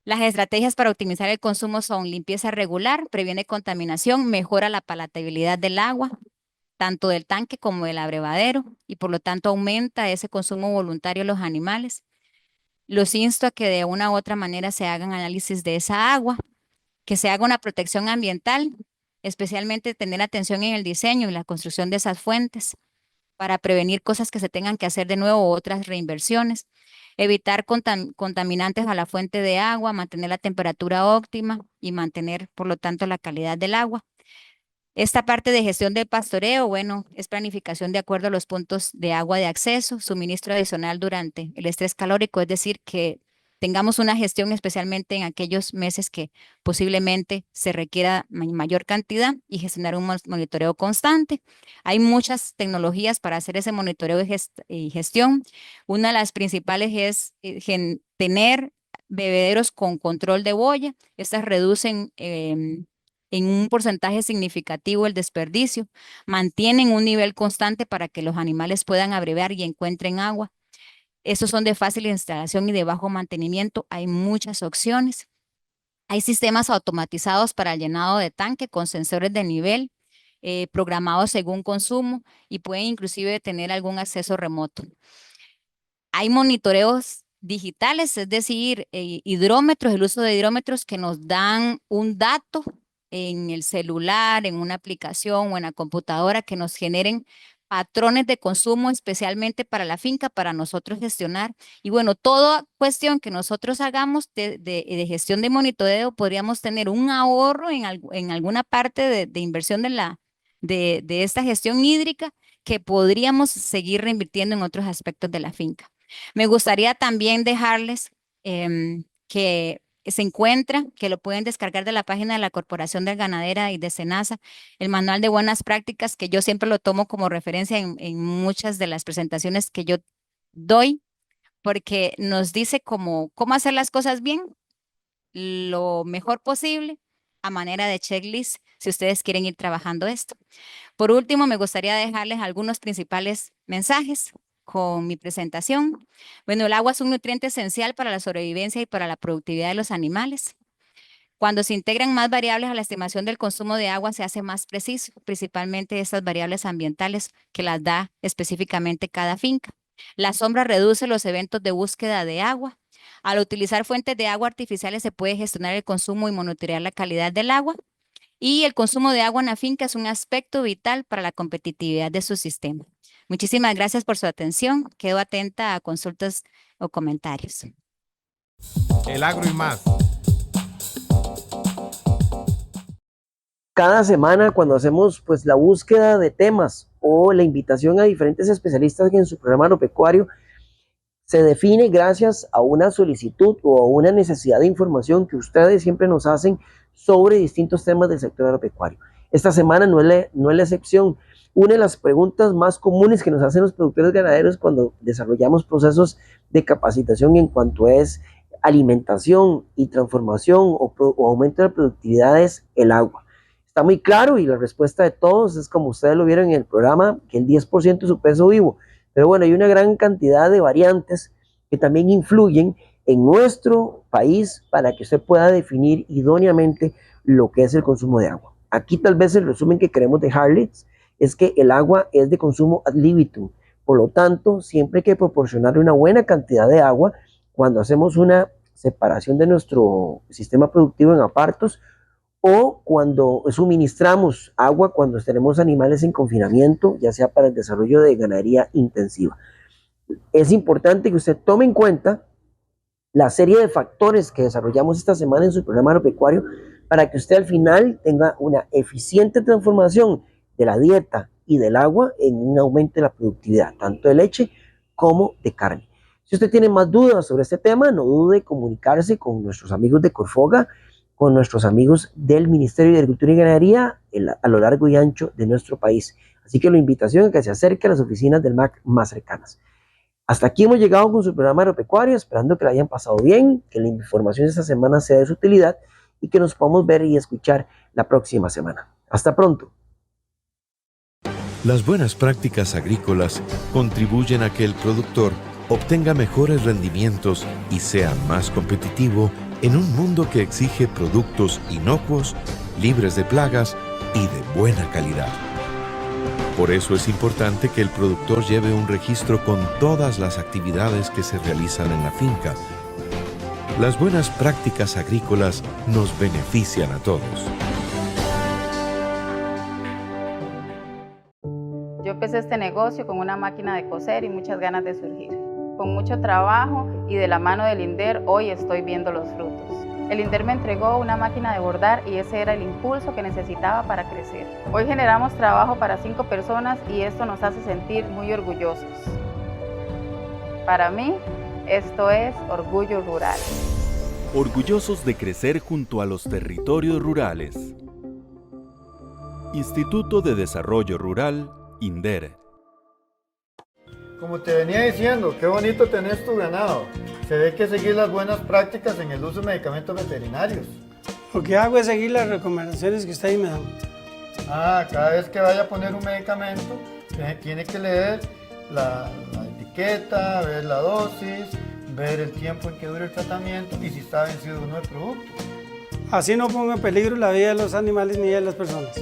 Las estrategias para optimizar el consumo son limpieza regular, previene contaminación, mejora la palatabilidad del agua, tanto del tanque como del abrevadero, y por lo tanto aumenta ese consumo voluntario de los animales. Los insto a que de una u otra manera se hagan análisis de esa agua, que se haga una protección ambiental, especialmente tener atención en el diseño y la construcción de esas fuentes para prevenir cosas que se tengan que hacer de nuevo o otras reinversiones. Evitar contaminantes a la fuente de agua, mantener la temperatura óptima y mantener, por lo tanto, la calidad del agua. Esta parte de gestión del pastoreo, bueno, es planificación de acuerdo a los puntos de agua de acceso, suministro adicional durante el estrés calórico, es decir, que tengamos una gestión especialmente en aquellos meses que posiblemente se requiera mayor cantidad y gestionar un monitoreo constante. Hay muchas tecnologías para hacer ese monitoreo y gestión. Una de las principales es tener bebederos con control de boya. Estas reducen en un porcentaje significativo el desperdicio, mantienen un nivel constante para que los animales puedan abrevar y encuentren agua. Estos son de fácil instalación y de bajo mantenimiento. Hay muchas opciones. Hay sistemas automatizados para el llenado de tanque con sensores de nivel programados según consumo y pueden inclusive tener algún acceso remoto. Hay monitoreos digitales, es decir, hidrómetros, el uso de hidrómetros que nos dan un dato en el celular, en una aplicación o en la computadora que nos generen patrones de consumo especialmente para la finca, para nosotros gestionar. Y bueno, toda cuestión que nosotros hagamos de gestión de monitoreo, podríamos tener un ahorro en alguna parte de inversión de esta gestión hídrica que podríamos seguir reinvirtiendo en otros aspectos de la finca. Me gustaría también dejarles que se encuentra, que lo pueden descargar de la página de la Corporación del Ganadera y de SENASA, el manual de buenas prácticas, que yo siempre lo tomo como referencia en muchas de las presentaciones que yo doy, porque nos dice cómo hacer las cosas bien, lo mejor posible, a manera de checklist, si ustedes quieren ir trabajando esto. Por último, me gustaría dejarles algunos principales mensajes con mi presentación. Bueno, el agua es un nutriente esencial para la sobrevivencia y para la productividad de los animales. Cuando se integran más variables a la estimación del consumo de agua, se hace más preciso, principalmente estas variables ambientales que las da específicamente cada finca. La sombra reduce los eventos de búsqueda de agua. Al utilizar fuentes de agua artificiales se puede gestionar el consumo y monitorear la calidad del agua. Y el consumo de agua en la finca es un aspecto vital para la competitividad de su sistema. Muchísimas gracias por su atención. Quedo atenta a consultas o comentarios. El agro y más. Cada semana cuando hacemos pues la búsqueda de temas o la invitación a diferentes especialistas en su programa agropecuario, se define gracias a una solicitud o a una necesidad de información que ustedes siempre nos hacen sobre distintos temas del sector agropecuario. Esta semana no es la excepción. Una de las preguntas más comunes que nos hacen los productores ganaderos cuando desarrollamos procesos de capacitación en cuanto es alimentación y transformación o aumento de la productividad es el agua. Está muy claro y la respuesta de todos es como ustedes lo vieron en el programa, que el 10% es su peso vivo. Pero bueno, hay una gran cantidad de variantes que también influyen en nuestro país para que usted pueda definir idóneamente lo que es el consumo de agua. Aquí tal vez el resumen que queremos dejarles es que el agua es de consumo ad libitum. Por lo tanto, siempre hay que proporcionar una buena cantidad de agua cuando hacemos una separación de nuestro sistema productivo en apartos o cuando suministramos agua cuando tenemos animales en confinamiento, ya sea para el desarrollo de ganadería intensiva. Es importante que usted tome en cuenta la serie de factores que desarrollamos esta semana en su programa agropecuario para que usted al final tenga una eficiente transformación de la dieta y del agua en un aumento de la productividad, tanto de leche como de carne. Si usted tiene más dudas sobre este tema, no dude en comunicarse con nuestros amigos de Corfoga, con nuestros amigos del Ministerio de Agricultura y Ganadería a lo largo y ancho de nuestro país. Así que la invitación es que se acerque a las oficinas del MAC más cercanas. Hasta aquí hemos llegado con su programa agropecuario, esperando que la hayan pasado bien, que la información de esta semana sea de su utilidad y que nos podamos ver y escuchar la próxima semana. Hasta pronto. Las buenas prácticas agrícolas contribuyen a que el productor obtenga mejores rendimientos y sea más competitivo en un mundo que exige productos inocuos, libres de plagas y de buena calidad. Por eso es importante que el productor lleve un registro con todas las actividades que se realizan en la finca. Las buenas prácticas agrícolas nos benefician a todos. Yo empecé este negocio con una máquina de coser y muchas ganas de surgir. Con mucho trabajo y de la mano del INDER, hoy estoy viendo los frutos. El INDER me entregó una máquina de bordar y ese era el impulso que necesitaba para crecer. Hoy generamos trabajo para 5 personas y esto nos hace sentir muy orgullosos. Para mí, esto es orgullo rural. Orgullosos de crecer junto a los territorios rurales. Instituto de Desarrollo Rural, INDER. Como te venía diciendo, qué bonito tenés tu ganado. Se ve que seguís las buenas prácticas en el uso de medicamentos veterinarios. Lo que hago es seguir las recomendaciones que ustedes me dan. Cada vez que vaya a poner un medicamento, tiene que leer la etiqueta, ver la dosis, ver el tiempo en que dura el tratamiento y si está vencido uno el producto. Así no pongo en peligro la vida de los animales ni de las personas.